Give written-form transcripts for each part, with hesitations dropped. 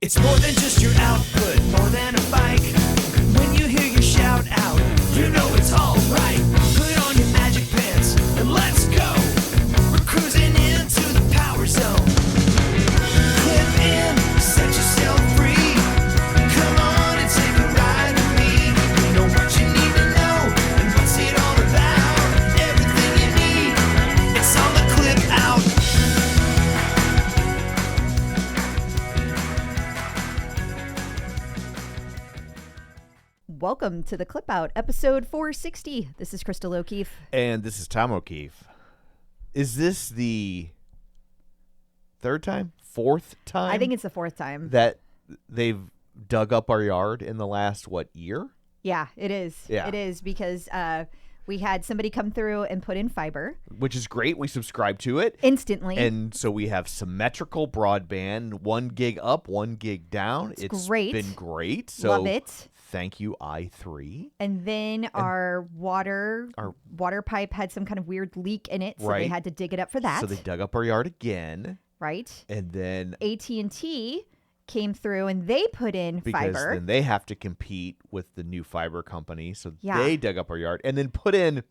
It's more than just your output, more than a bike. When you hear your shout out, you know it's all right. Put on your magic pants and let's go. We're cruising into the power zone. Clip in, set yourself free. Come on and take a ride with me. You know what you need to know and what's it all about. Everything you need, it's on the Clip Out. Welcome to the Clip Out, episode 460. This is Crystal O'Keefe. And this is Tom O'Keefe. Is this the third time? Fourth time? I think it's the fourth time. That they've dug up our yard in the last, year? Yeah, it is. Yeah. It is because we had somebody come through and put in fiber. Which is great. We subscribe to it. Instantly. And so we have symmetrical broadband, 1 gig up, 1 gig down. It's great. been great. So Love it. Thank you, i3. And then our water pipe had some kind of weird leak in it, so they Right. had to dig it up for that. So they dug up our yard again. Right. And then AT&T came through and they put in because fiber. then they have to compete with the new fiber company. So Yeah. they dug up our yard and then put in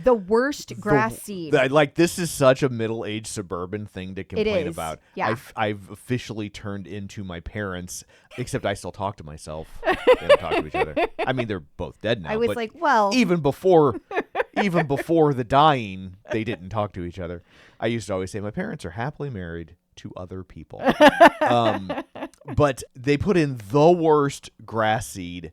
The worst grass seed. This is such a middle-aged suburban thing to complain is. about. Yeah. I've officially turned into my parents, except I still talk to myself. They don't talk to each other. I mean, they're both dead now. I was but like, well, even before the dying, they didn't talk to each other. I used to always say my parents are happily married to other people. But they put in the worst grass seed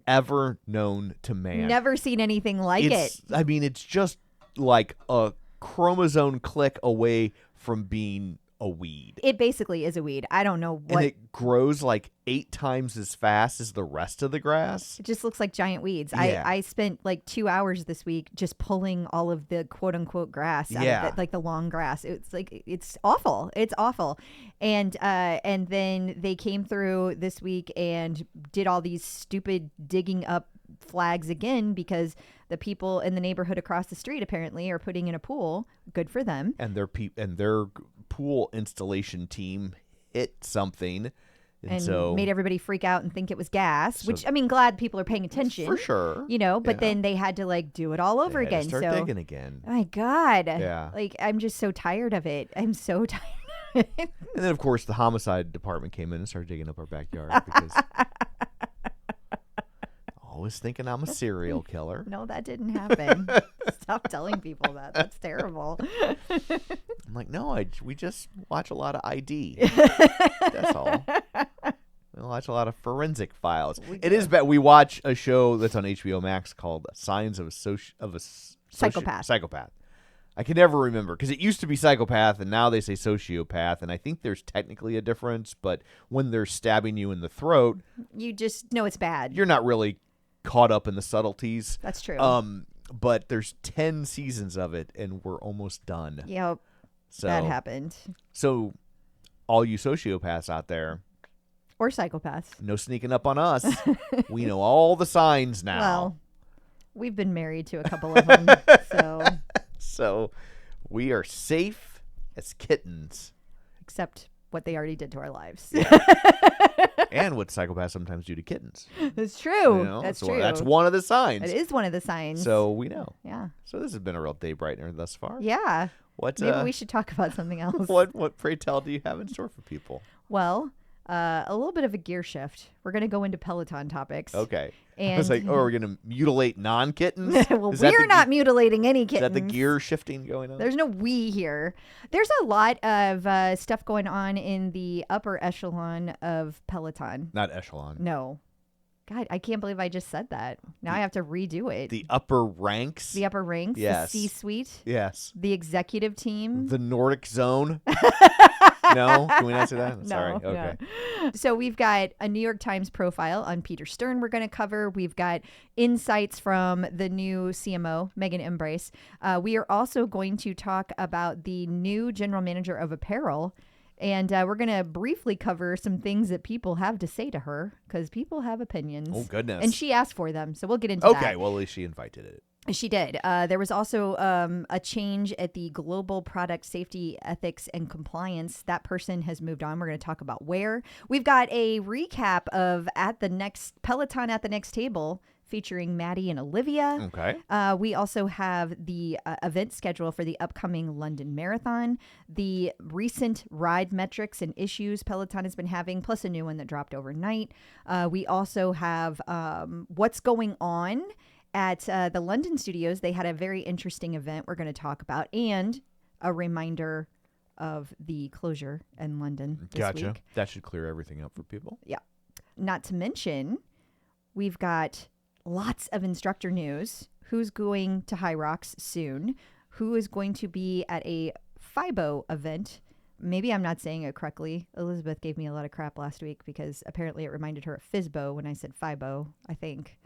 ever known to man. never seen anything like it. I mean, it's just like a chromosome click away from being a weed. It basically is a weed. I don't know what. And it grows like 8 times as fast as the rest of the grass. It just looks like giant weeds. Yeah. I spent like 2 hours this week just pulling all of the quote unquote grass out Yeah. of it, like the long grass. It's awful. It's awful. And then they came through this week and did all these stupid digging up flags again because the people in the neighborhood across the street apparently are putting in a pool. Good for them. And their pool installation team hit something. And so made everybody freak out and think it was gas, which I mean, glad people are paying attention. for sure. But then they had to like do it all over They had to again. start So, digging again. my God. Yeah. Like, I'm just so tired of it. I'm so tired. And then, of course, the homicide department came in and started digging up our backyard because always thinking I'm a serial killer. No, that didn't happen. Stop telling people that. That's terrible. I'm like, no, we just watch a lot of ID. That's all. We watch a lot of forensic files. It is bad. We watch a show that's on HBO Max called Signs of a Psychopath. Psychopath. I can never remember because it used to be psychopath and now they say sociopath, and I think there's technically a difference, but when they're stabbing you in the throat, You just know it's bad. you're not really caught up in the subtleties. That's true. But there's 10 seasons of it and we're almost done. Yep. So That happened. So all you sociopaths out there, Or psychopaths. no sneaking up on us. We know all the signs now. Well, we've been married to a couple of them. So we are safe as kittens. Except what they already did to our lives. And what psychopaths sometimes do to kittens. It's true. You know? That's So true. That's one of the signs. It is one of the signs. So we know. Yeah. So this has been a real day brightener thus far. Yeah. What? Maybe we should talk about something else. What pray tell do you have in store for people? Well, a little bit of a gear shift. We're going to go into Peloton topics. Okay. And I was like, are we going to mutilate non-kittens? well, Is that we're the not mutilating any Is kittens. that the gear shifting going on? There's no we here. There's a lot of stuff going on in the upper echelon of Peloton. Not echelon. No. God, I can't believe I just said that. Now I have to redo it. The upper ranks. The upper ranks, Yes. the C-suite, Yes. the executive team. The Nordic zone. No? Can we not say that? No, Sorry. Okay. no. So we've got a New York Times profile on Peter Stern we're going to cover. We've got insights from the new CMO, Megan Imbres. We are also going to talk about the new general manager of Apparel. And we're going to briefly cover some things that people have to say to her because people have opinions. Oh, goodness. And she asked for them. So we'll get into that. Okay. Well, at least she invited it. She did. There was also a change at the Global Product Safety, Ethics, and Compliance. That person has moved on. We're going to talk about where. We've got a recap of Peloton at the Next Table featuring Matty and Olivia. Okay. We also have the event schedule for the upcoming London Marathon, the recent ride metrics and issues Peloton has been having, plus a new one that dropped overnight. We also have what's going on at the London studios. They had a very interesting event we're going to talk about, and a reminder of the closure in London this week. That should clear everything up for people. Yeah. Not to mention, we've got lots of instructor news. Who's going to HYROX soon? Who is going to be at a FIBO event? Maybe I'm not saying it correctly. Elizabeth gave me a lot of crap last week because apparently it reminded her of FISBO when I said FIBO, I think.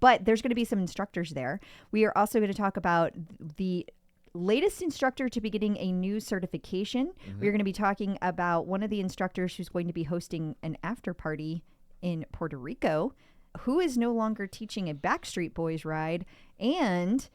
But there's going to be some instructors there. We are also going to talk about the latest instructor to be getting a new certification. We're going to be talking about one of the instructors who's going to be hosting an after party in Puerto Rico, who is no longer teaching a Backstreet Boys ride, and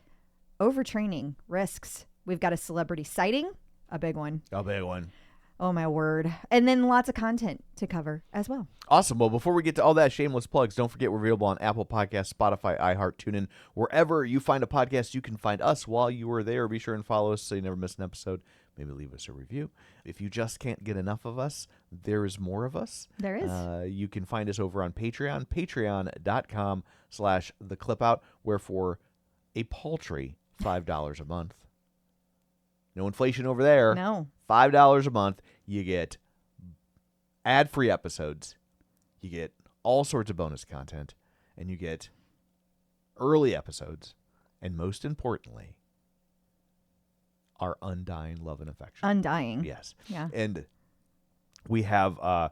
overtraining risks. We've got a celebrity sighting, a big one. A big one. Oh, my word. And then lots of content to cover as well. Awesome. Well, before we get to all that, shameless plugs, don't forget we're available on Apple Podcasts, Spotify, iHeart, TuneIn. Wherever you find a podcast, you can find us while you are there. Be sure and follow us so you never miss an episode. Maybe leave us a review. If you just can't get enough of us, there is more of us. There is. You can find us over on Patreon, patreon.com/theclipout, where for a paltry $5 a month. No inflation over there. No. $5 a month, you get ad-free episodes, you get all sorts of bonus content, and you get early episodes, and most importantly, our undying love and affection. Undying. Yes. Yeah. And we have a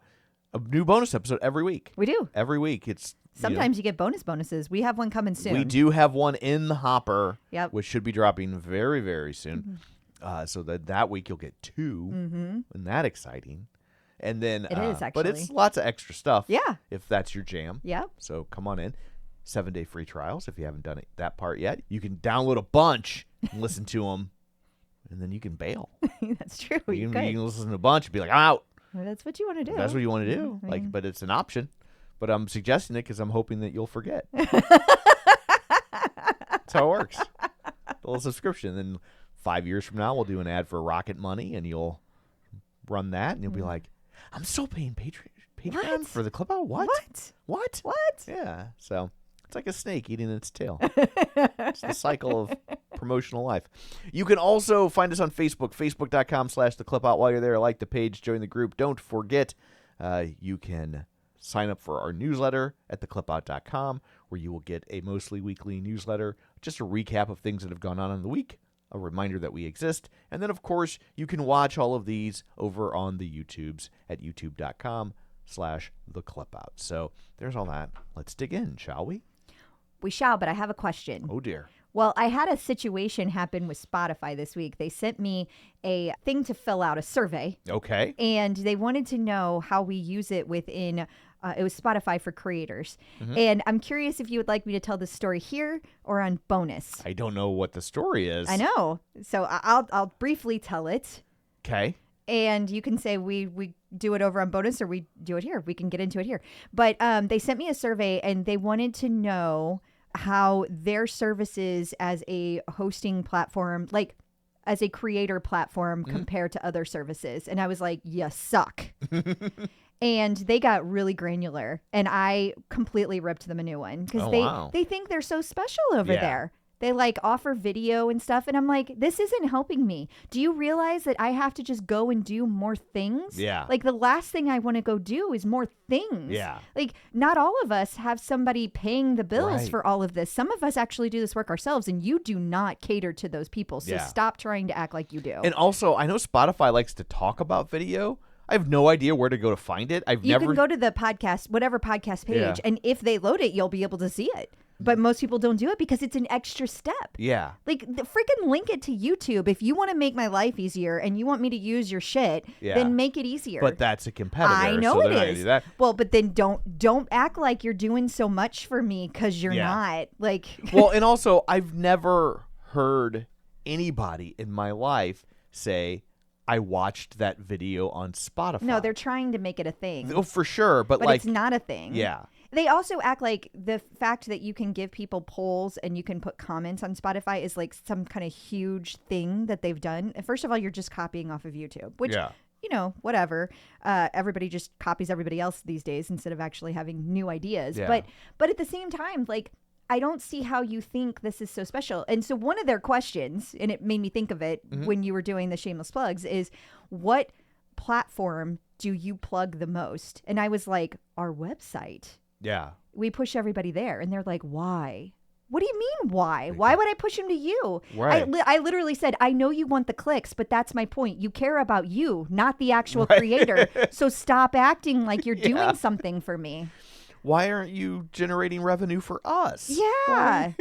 new bonus episode every week. We do. Every week. It's Sometimes you get bonuses. We have one coming soon. We do have one in the hopper, Yep. which should be dropping very, very soon. So that week you'll get two. Isn't that exciting? And then It is, but actually. it's lots of extra stuff. Yeah. If that's your jam. Yep. So come on in. 7-day free trials if you haven't done that part yet. You can download a bunch and listen to them, and then you can bail. That's true. You can listen to a bunch and be like, I'm out. Well, that's what you want to do. That's what you want to do. But it's an option. But I'm suggesting it because I'm hoping that you'll forget. That's how it works. A little subscription. Then 5 years from now, we'll do an ad for Rocket Money, and you'll run that, and you'll be like, I'm still paying Patreon for the clip out? What? What? Yeah. So it's like a snake eating its tail. It's the cycle of promotional life. You can also find us on Facebook, facebook.com/theclipout. While you're there, like the page, join the group. Don't forget, you can sign up for our newsletter at theclipout.com, where you will get a mostly weekly newsletter, just a recap of things that have gone on in the week, a reminder that we exist. And then, of course, you can watch all of these over on the YouTubes at youtube.com/theclipout. So there's all that. Let's dig in, shall we? We shall, but I have a question. Oh, dear. Well, I had a situation happen with Spotify this week. They sent me a thing to fill out, a survey. Okay. And they wanted to know how we use it within, it was Spotify for creators. And I'm curious if you would like me to tell this story here or on bonus. I don't know what the story is. I know. So I'll briefly tell it. Okay. And you can say we do it over on bonus or we do it here. We can get into it here. But they sent me a survey and they wanted to know how their services as a hosting platform, like as a creator platform compared to other services. And I was like, you suck. And they got really granular and I completely ripped them a new one because they think they're so special over there. They like offer video and stuff. And I'm like, this isn't helping me. Do you realize that I have to just go and do more things? Yeah. Like the last thing I want to go do is more things. Yeah. Like not all of us have somebody paying the bills Right. for all of this. Some of us actually do this work ourselves and you do not cater to those people. So stop trying to act like you do. And also, I know Spotify likes to talk about video. I have no idea where to go to find it. You can go to the podcast, whatever podcast page, and if they load it, you'll be able to see it. But most people don't do it because it's an extra step. Yeah. Like, freaking link it to YouTube. If you want to make my life easier and you want me to use your shit, then make it easier. But that's a competitor. I know so it they're not gonna is. do that. Well, but then don't act like you're doing so much for me because you're not. Like, well, and also, I've never heard anybody in my life say, I watched that video on Spotify. no, they're trying to make it a thing. Oh, for sure. But But like, it's not a thing. yeah. They also act like the fact that you can give people polls and you can put comments on Spotify is like some kind of huge thing that they've done. First of all, you're just copying off of YouTube, which, you know, whatever. Everybody just copies everybody else these days instead of actually having new ideas. Yeah. But at the same time, like, I don't see how you think this is so special. And so one of their questions, and it made me think of it when you were doing the shameless plugs, is what platform do you plug the most? And I was like, our website. Yeah. We push everybody there. And they're like, why? What do you mean, why? Why would I push them to you? Right. I literally said, I know you want the clicks, but that's my point. You care about you, not the actual creator. So stop acting like you're doing something for me. Why aren't you generating revenue for us? Yeah.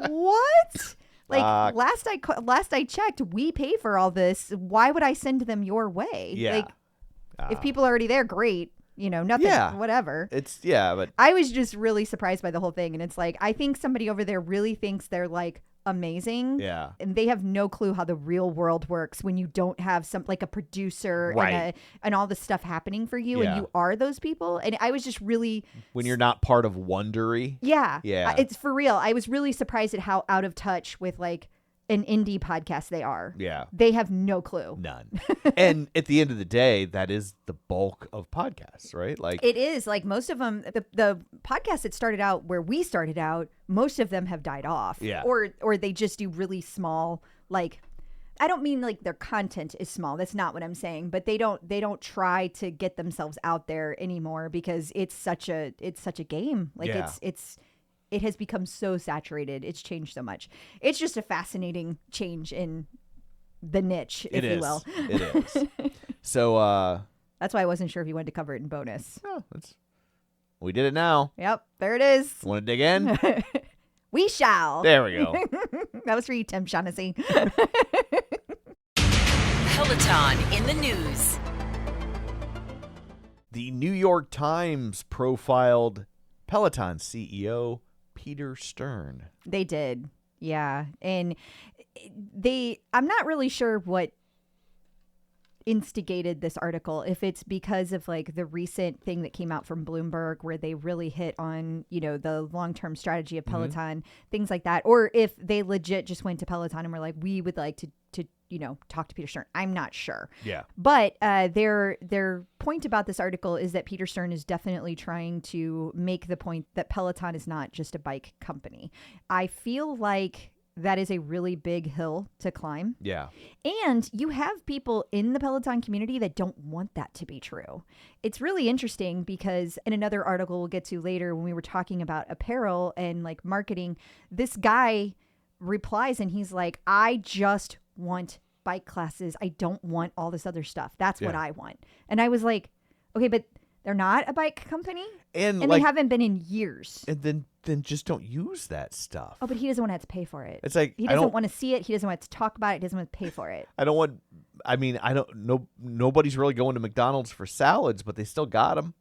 What? Like, last I checked, we pay for all this. Why would I send them your way? Yeah. Like, if people are already there, great. You know, nothing, whatever. But I was just really surprised by the whole thing. And it's like, I think somebody over there really thinks they're like amazing. Yeah. And they have no clue how the real world works when you don't have like a producer and all this stuff happening for you. Yeah. And you are those people. And I was just really. when you're not part of Wondery. Yeah. Yeah. It's for real. I was really surprised at how out of touch with like an indie podcast they are. Yeah. They have no clue. None. And at the end of the day, that is the bulk of podcasts, right? Like, it is like most of them, the podcasts that started out where we started out, most of them have died off. Yeah. Or they just do really small, like, I don't mean like their content is small. That's not what I'm saying. But they don't try to get themselves out there anymore because it's such a game. Like it has become so saturated. It's changed so much. It's just a fascinating change in the niche, if you will. It is. So that's why I wasn't sure if you wanted to cover it in bonus. we did it now. Yep, there it is. Want to dig in? We shall. There we go. That was for you, Tim Shaughnessy. Peloton in the news. The New York Times profiled Peloton CEO Peter Stern. They did. Yeah. And I'm not really sure what instigated this article, if it's because of like the recent thing that came out from Bloomberg where they really hit on, you know, the long-term strategy of Peloton, things like that, or if they legit just went to Peloton and were like, we would like to you know, talk to Peter Stern. I'm not sure. Yeah. But their point about this article is that Peter Stern is definitely trying to make the point that Peloton is not just a bike company. I feel like that is a really big hill to climb. Yeah. And you have people in the Peloton community that don't want that to be true. It's really interesting because in another article we'll get to later when we were talking about apparel and like marketing, this guy replies and he's like, I just want bike classes. I don't want all this other stuff. That's what I want. And I was like, okay, but they're not a bike company and like, they haven't been in years. And then just don't use that stuff. Oh, but he doesn't want to have to pay for it. It's like, he doesn't want to see it. He doesn't want to talk about it. He doesn't want to pay for it. Nobody's really going to McDonald's for salads, but they still got them.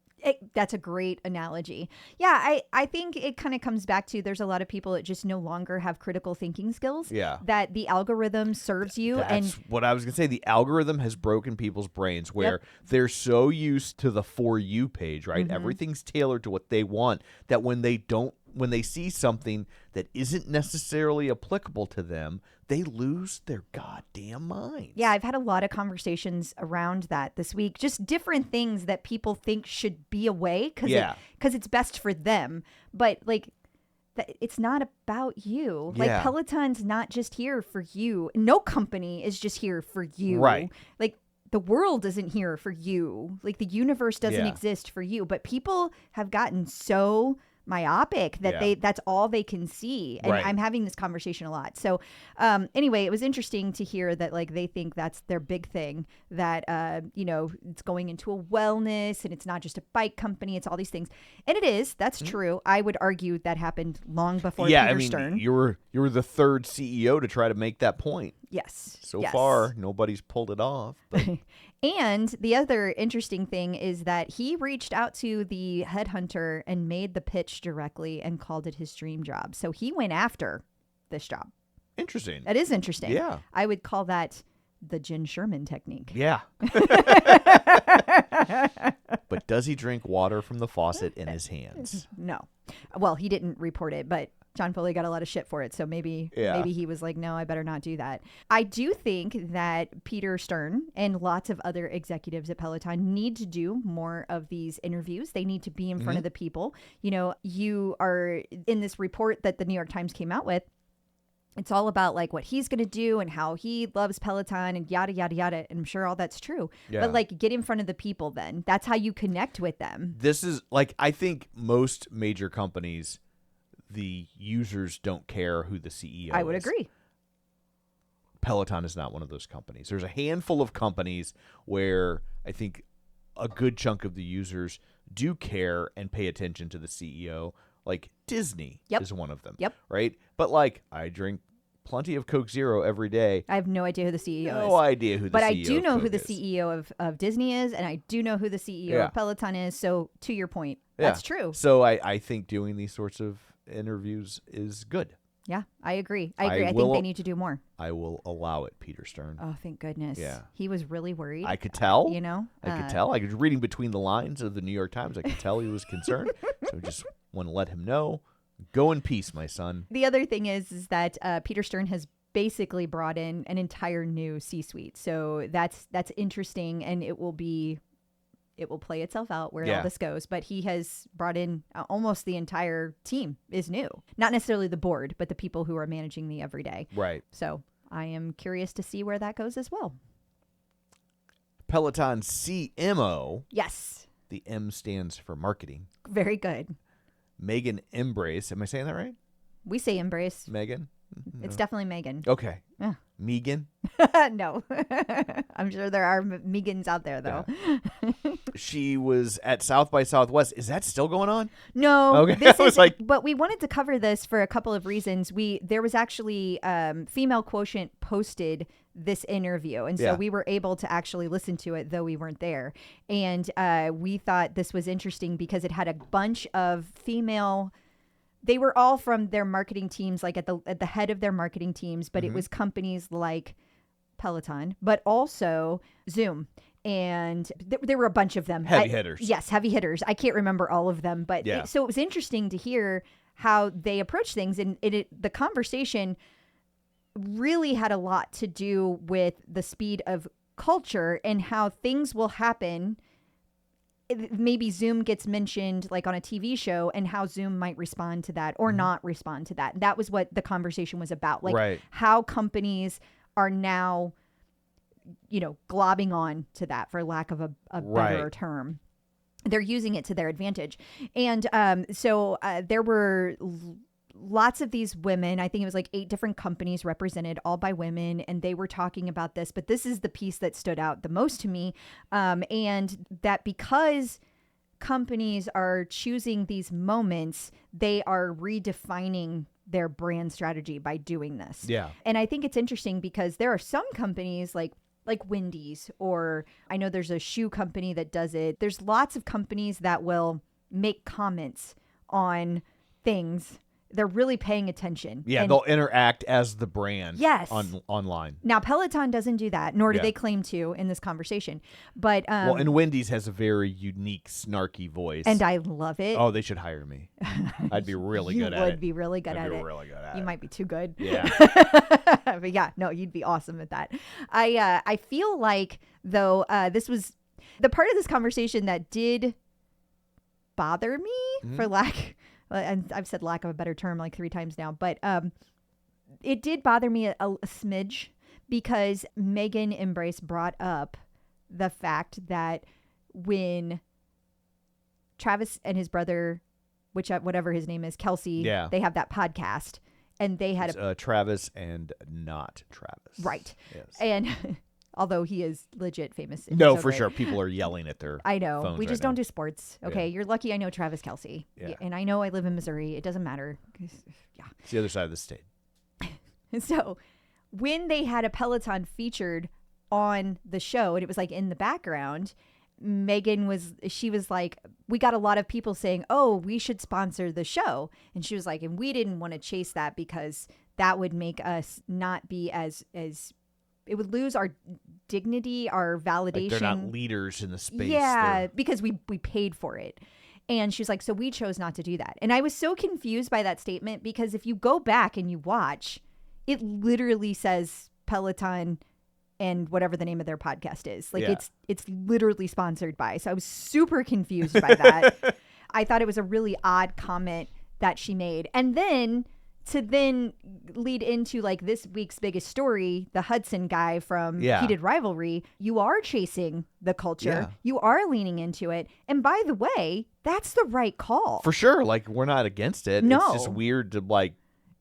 That's a great analogy. Yeah, I think it kind of comes back to there's a lot of people that just no longer have critical thinking skills. Yeah. That the algorithm serves you. That's what I was going to say. The algorithm has broken people's brains where they're so used to the For You page, right? Everything's tailored to what they want that when they see something that isn't necessarily applicable to them, they lose their goddamn minds. Yeah, I've had a lot of conversations around that this week. Just different things that people think should be a way because it's best for them. But like, it's not about you. Yeah. Like Peloton's not just here for you. No company is just here for you. Right. Like the world isn't here for you. Like the universe doesn't exist for you. But people have gotten so myopic that Yeah. that's all they can see. And Right. I'm having this conversation a lot. So anyway, it was interesting to hear that like they think that's their big thing, that it's going into a wellness and it's not just a bike company, it's all these things. And it is, that's true. I would argue that happened long before Yeah, Peter I mean, Stern. you were the third CEO to try to make that point. Yes. So yes. far, nobody's pulled it off. But And the other interesting thing is that he reached out to the headhunter and made the pitch directly and called it his dream job. So he went after this job. interesting. That is interesting. Yeah. I would call that the Jen Sherman technique. Yeah. But does he drink water from the faucet in his hands? No. Well, he didn't report it, but John Foley got a lot of shit for it. So maybe he was like, no, I better not do that. I do think that Peter Stern and lots of other executives at Peloton need to do more of these interviews. They need to be in front of the people. You know, you are in this report that the New York Times came out with. It's all about like what he's going to do and how he loves Peloton and yada, yada, yada. And I'm sure all that's true. Yeah. But like get in front of the people then. That's how you connect with them. This is like, I think most major companies, the users don't care who the CEO is. I would agree. Peloton is not one of those companies. There's a handful of companies where I think a good chunk of the users do care and pay attention to the CEO. Like Disney is one of them. Yep. Right? But like I drink plenty of Coke Zero every day. I have no idea who the CEO is. No idea who the But CEO I do know of who Coke the is. CEO of Disney is, and I do know who the CEO Yeah. of Peloton is. So to your point, Yeah. that's true. So I think doing these sorts of interviews is good. Yeah, I agree. I I agree. I think will- they need to do more. I will allow it, Peter Stern. Oh, thank goodness. Yeah. He was really worried. I could tell. You know? I could tell. I was reading between the lines of the New York Times. I could tell he was concerned. So I just want to let him know. Go in peace, my son. The other thing is that Peter Stern has basically brought in an entire new C-suite. So that's interesting, and it will play itself out where all this goes. But he has brought in almost the entire team is new. Not necessarily the board, but the people who are managing the everyday. Right. So I am curious to see where that goes as well. Peloton CMO. Yes. The M stands for marketing. Very good. Megan Imbres. Am I saying that right? We say embrace. Megan? It's definitely Megan. Okay. Yeah. Megan. No. I'm sure there are Megans out there, though. She was at South by Southwest. Is that still going on? No. Okay. This I was is, like- but we wanted to cover this for a couple of reasons. There was actually Female Quotient posted this interview, and so we were able to actually listen to it, though we weren't there. And we thought this was interesting because it had a bunch of female. They were all from their marketing teams, like at the head of their marketing teams, but it was companies like Peloton, but also Zoom. And there were a bunch of them. Heavy hitters. Yes, heavy hitters. I can't remember all of them, but so it was interesting to hear how they approach things. And the conversation really had a lot to do with the speed of culture and how things will happen. Maybe Zoom gets mentioned like on a TV show and how Zoom might respond to that or not respond to that. That was what the conversation was about. Like how companies are now, globbing on to that, for lack of a better term. They're using it to their advantage. And so there were lots of these women. I think it was like 8 different companies represented, all by women, and they were talking about this. But this is the piece that stood out the most to me, and that because companies are choosing these moments, they are redefining their brand strategy by doing this. Yeah. And I think it's interesting because there are some companies like Wendy's, or I know there's a shoe company that does it. There's lots of companies that will make comments on things. They're really paying attention. Yeah, And they'll interact as the brand Yes. online. now Peloton doesn't do that, nor do they claim to in this conversation. But And Wendy's has a very unique, snarky voice. and I love it. Oh, they should hire me. I'd be really good at it. You would be really good I'd at be it. really good at You it. might be too good. Yeah. But yeah, no, you'd be awesome at that. I feel like, though, this was the part of this conversation that did bother me, for lack, and I've said lack of a better term like 3 times now, but it did bother me a smidge because Megan Imbres brought up the fact that when Travis and his brother whatever his name is, Kelsey. Yeah. They have that podcast, and they had It's, Travis and not Travis. right. Yes. And although he is legit famous. and No, so for great. sure. People are yelling at their I know. phones We just right don't now. do sports. Okay. Yeah. You're lucky I know Travis Kelsey. Yeah. And I know I live in Missouri. It doesn't matter. 'Cause, yeah. It's the other side of the state. And so when they had a Peloton featured on the show and it was like in the background, Megan was like, we got a lot of people saying, oh, we should sponsor the show. And she was like, and we didn't want to chase that because that would make us not be as it would lose our dignity, our validation. Like they're not leaders in the space. Yeah, They're- because we paid for it. And she was like, so we chose not to do that. And I was so confused by that statement because if you go back and you watch, it literally says Peloton and whatever the name of their podcast is. Like Yeah. it's literally sponsored by. So I was super confused by that. I thought it was a really odd comment that she made. And then to lead into like this week's biggest story, the Hudson guy from Yeah. He Did Rivalry, you are chasing the culture. Yeah. You are leaning into it. And by the way, that's the right call. For sure. Like, we're not against it. No. It's just weird to, like,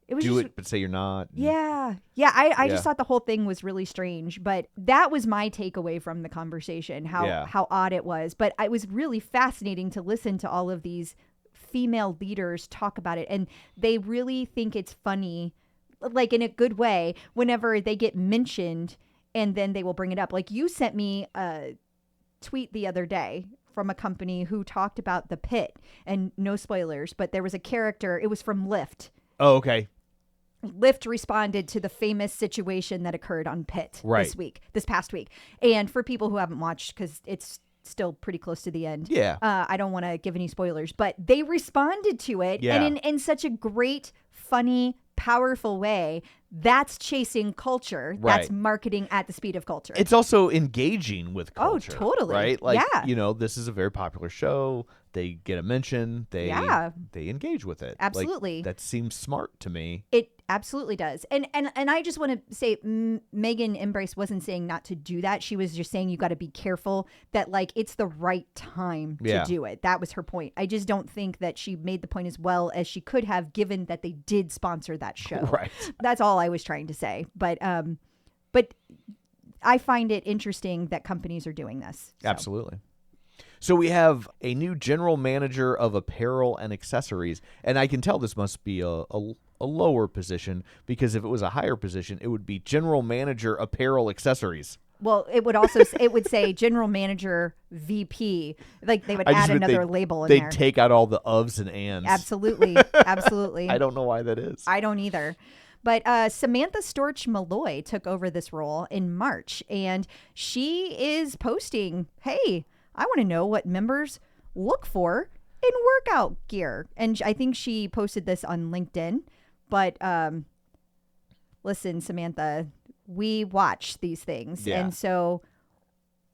It was do just, it but say you're not. Yeah. Yeah. I Yeah. just thought the whole thing was really strange, but that was my takeaway from the conversation, how odd it was. But it was really fascinating to listen to all of these female leaders talk about it. And they really think it's funny, like in a good way, whenever they get mentioned and then they will bring it up. Like you sent me a tweet the other day from a company who talked about the pit, and no spoilers, but there was a character, it was from Lyft. Oh, okay. Lyft responded to the famous situation that occurred on Pit Right. this past week. And for people who haven't watched, because it's still pretty close to the end. Yeah. I don't want to give any spoilers, but they responded to it. Yeah. And in such a great, funny, powerful way. That's chasing culture. That's Right. marketing at the speed of culture. It's also engaging with Oh, culture. totally. Right? Like, Yeah. you know, this is a very popular show. They get a mention. They engage with it. Like, Absolutely. that seems smart to me. It absolutely does. And I just want to say Megan Imbres wasn't saying not to do that. She was just saying you got to be careful that like it's the right time to Yeah. do it. That was her point. I just don't think that she made the point as well as she could have given that they did sponsor that show. Right. That's all I was trying to say. But I find it interesting that companies are doing this. So. Absolutely. So we have a new general manager of apparel and accessories, and I can tell this must be a lower position, because if it was a higher position, it would be general manager apparel accessories. Well, it would also it would say general manager VP. Like they would I just add meant another label in They'd there. take out all the ofs and ands. Absolutely. Absolutely. I don't know why that is. I don't either. But Samantha Storch Malloy took over this role in March, and she is posting, hey, I want to know what members look for in workout gear. And I think she posted this on LinkedIn. But listen, Samantha, we watch these things. Yeah. And so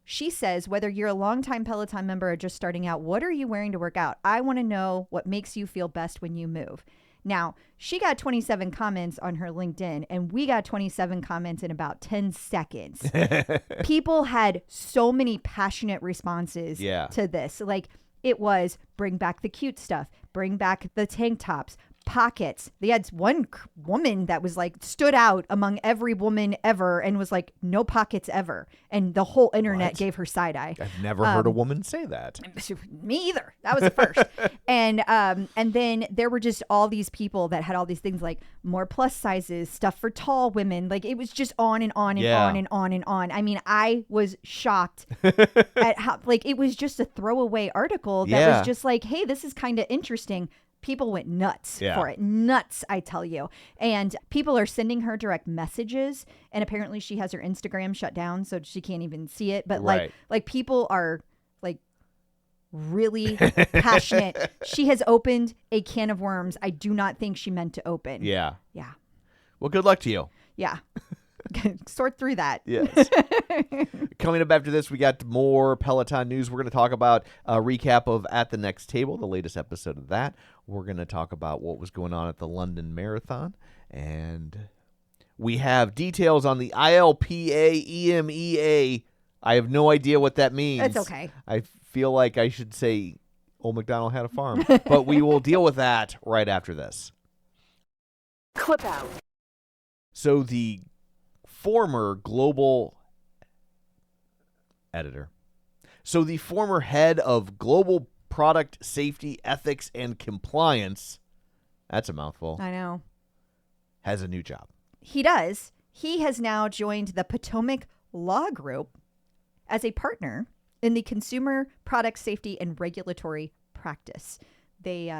she says, whether you're a longtime Peloton member or just starting out, what are you wearing to work out? I want to know what makes you feel best when you move. Now, she got 27 comments on her LinkedIn, and we got 27 comments in about 10 seconds. People had so many passionate responses to this. Like, it was bring back the cute stuff, bring back the tank tops, pockets. They had one woman that was like stood out among every woman ever and was like, no pockets ever. And the whole internet gave her side eye. I've never heard a woman say that. Me either. That was the first. And then there were just all these people that had all these things like more plus sizes, stuff for tall women. Like it was just on and on and on and on and on. I mean, I was shocked at how like it was just a throwaway article that was just like, hey, this is kind of interesting. People went nuts for it. Nuts, I tell you. And people are sending her direct messages. And apparently she has her Instagram shut down, so she can't even see it. But like people are like really passionate. She has opened a can of worms I do not think she meant to open. Yeah. Yeah. Well, good luck to you. Yeah. Sort through that. Yes. Coming up after this, we got more Peloton news. We're going to talk about a recap of At the Next Table, the latest episode of that. We're going to talk about what was going on at the London Marathon. And we have details on the ILPA EMEA. I have no idea what that means. It's okay. I feel like I should say Old MacDonald had a farm. But we will deal with that right after this. Clip out. So the former global editor. So the former head of global product safety, ethics, and compliance, that's a mouthful, I know. has a new job. He does. He has now joined the Potomac Law Group as a partner in the Consumer Product Safety and Regulatory Practice. They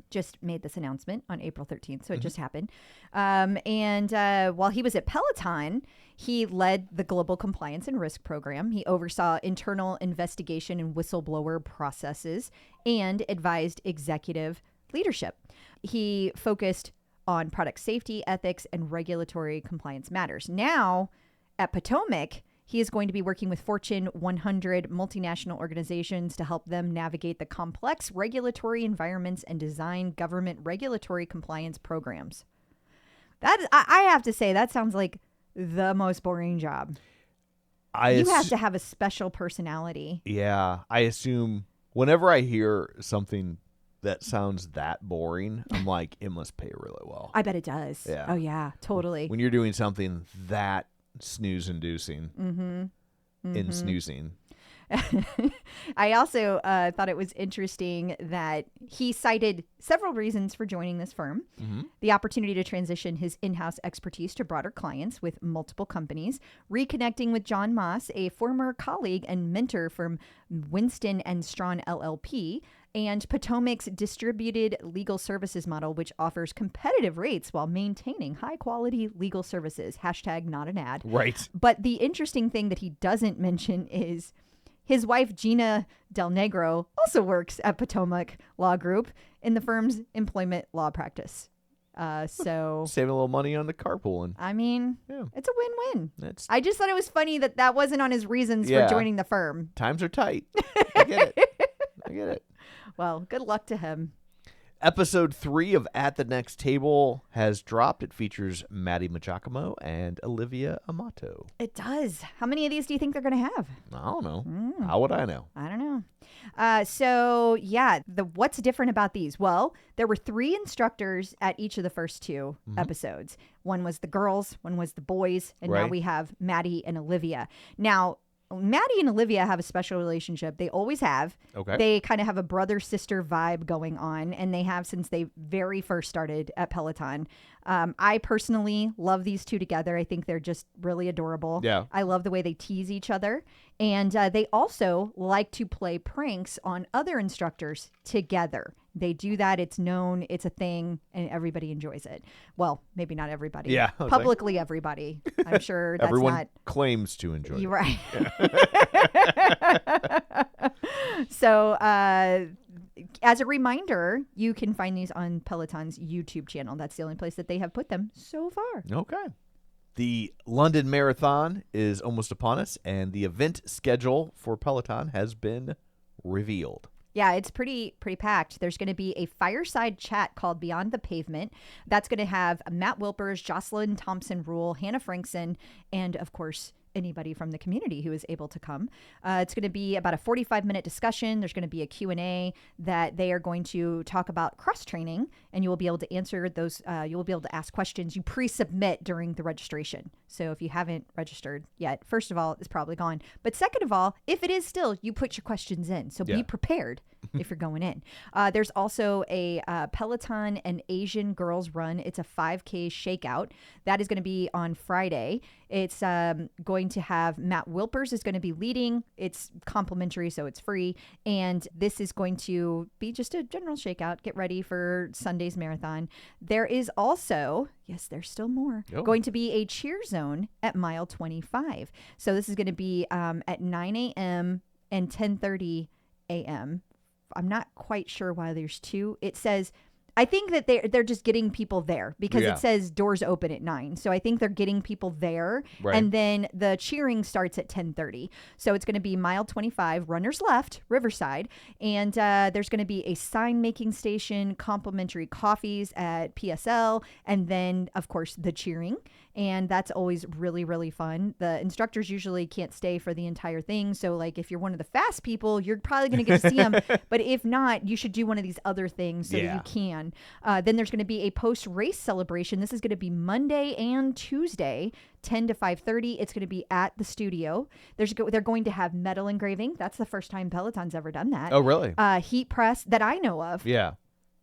just made this announcement on April 13th, so it just happened. And while he was at Peloton, he led the Global Compliance and Risk Program. He oversaw internal investigation and whistleblower processes and advised executive leadership. He focused on product safety, ethics, and regulatory compliance matters. Now, at Potomac, he is going to be working with Fortune 100 multinational organizations to help them navigate the complex regulatory environments and design government regulatory compliance programs. That I have to say, that sounds like the most boring job. You have to have a special personality. Yeah, I assume whenever I hear something that sounds that boring, I'm like, it must pay really well. I bet it does. Yeah. Oh, yeah, totally. When you're doing something that snooze-inducing in snoozing. I also thought it was interesting that he cited several reasons for joining this firm. The opportunity to transition his in-house expertise to broader clients with multiple companies, reconnecting with John Moss, a former colleague and mentor from Winston & Strawn LLP, and Potomac's distributed legal services model, which offers competitive rates while maintaining high-quality legal services. # not an ad. Right. But the interesting thing that he doesn't mention is his wife, Gina Del Negro, also works at Potomac Law Group in the firm's employment law practice. So Saving a little money on the carpooling. I mean, Yeah. it's a win-win. That's I just thought it was funny that that wasn't on his reasons Yeah. for joining the firm. Times are tight. I get it. I get it. Well, good luck to him. Episode 3 of At the Next Table has dropped. It features Matty Maggiacomo and Olivia Amato. It does. How many of these do you think they're going to have? I don't know. How would I know? I don't know. So yeah, what's different about these? Well, there were 3 instructors at each of the first 2 episodes. One was the girls, one was the boys, and now Right. we have Matty and Olivia. Now, Matty and Olivia have a special relationship. They always have. Okay. They kind of have a brother-sister vibe going on, and they have since they very first started at Peloton. I personally love these two together. I think they're just really adorable. Yeah. I love the way they tease each other. And they also like to play pranks on other instructors together. They do that. It's known. It's a thing, and everybody enjoys it. Well, maybe not everybody. Yeah, I was like- Publicly, everybody. I'm sure that's Everyone not... claims to enjoy it. You're right. So, as a reminder, you can find these on Peloton's YouTube channel. That's the only place that they have put them so far. Okay. The London Marathon is almost upon us, and the event schedule for Peloton has been revealed. Yeah, it's pretty packed. There's going to be a fireside chat called Beyond the Pavement. That's going to have Matt Wilpers, Jocelyn Thompson-Rule, Hannah Frankson, and, of course, anybody from the community who is able to come. It's going to be about a 45-minute discussion. There's going to be a Q&A that they are going to talk about cross-training, and you will be able to answer those. You will be able to ask questions you pre-submit during the registration. So if you haven't registered yet, first of all, it's probably gone. But second of all, if it is still, you put your questions in. So Yeah. be prepared if you're going in. There's also a Peloton and Asian Girls Run. It's a 5K shakeout. That is going to be on Friday. It's going to have Matt Wilpers is going to be leading. It's complimentary, so it's free. And this is going to be just a general shakeout. Get ready for Sunday's marathon. There is also, yes, there's still more, Oh. going to be a cheer zone at mile 25. So this is going to be at 9 a.m. and 10:30 a.m. I'm not quite sure why there's 2. It says, I think that they're just getting people there because Yeah. it says doors open at 9. So I think they're getting people there. Right. And then the cheering starts at 10:30. So it's going to be mile 25, runners left, Riverside. And there's going to be a sign making station, complimentary coffees at PSL, and then, of course, the cheering. and that's always really, really fun. The instructors usually can't stay for the entire thing. So like if you're one of the fast people, you're probably going to get to see them. But if not, you should do one of these other things so that you can. Then there's going to be a post-race celebration. This is going to be Monday and Tuesday, 10 to 5:30. It's going to be at the studio. They're going to have metal engraving. That's the first time Peloton's ever done that. Oh, really? Heat press that I know of. Yeah.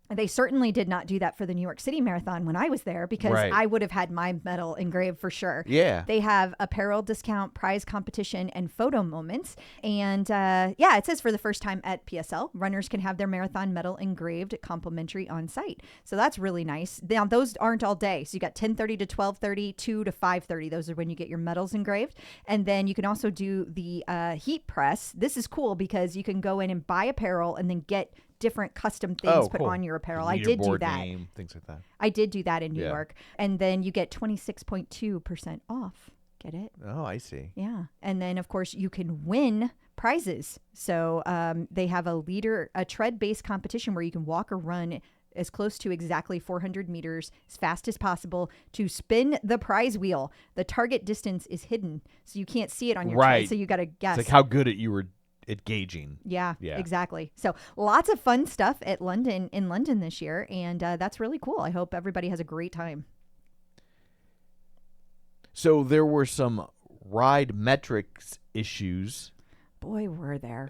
They certainly did not do that for the New York City Marathon when I was there, because I would have had my medal engraved for sure. Yeah. They have apparel discount, prize competition, and photo moments. And it says for the first time at PSL, runners can have their marathon medal engraved complimentary on site. So that's really nice. Now, those aren't all day. So you got 10:30 to 12:30, 2 to 5:30. Those are when you get your medals engraved. And then you can also do the heat press. This is cool because you can go in and buy apparel and then get different custom things put on your apparel. I did do that. Name, things like that. I did do that in New York. And then you get 26.2% off. Get it? Oh, I see. Yeah. And then, of course, you can win prizes. So they have a tread-based competition where you can walk or run as close to exactly 400 meters as fast as possible to spin the prize wheel. The target distance is hidden, so you can't see it on your tread. So you got to guess. It's like how good you were at gauging. Yeah, exactly. So lots of fun stuff in London this year, and that's really cool. I hope everybody has a great time. So there were some ride metrics issues. Boy, were there.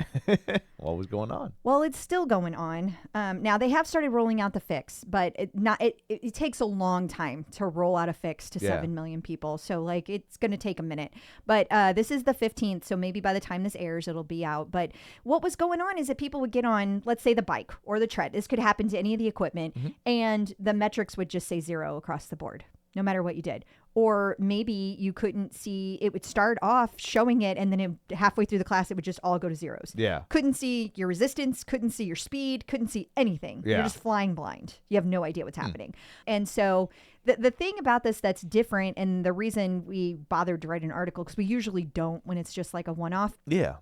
What was going on? Well, it's still going on. Now, they have started rolling out the fix, but it takes a long time to roll out a fix to 7 million people. So, like, it's going to take a minute. But this is the 15th, so maybe by the time this airs, it'll be out. But what was going on is that people would get on, let's say, the bike or the tread. This could happen to any of the equipment, and the metrics would just say 0 across the board, no matter what you did. Or maybe you couldn't see, it would start off showing it, and then halfway through the class, it would just all go to zeros. Yeah. Couldn't see your resistance, couldn't see your speed, couldn't see anything. Yeah. You're just flying blind. You have no idea what's happening. And so the thing about this that's different, and the reason we bothered to write an article, because we usually don't when it's just like a one-off. Yeah.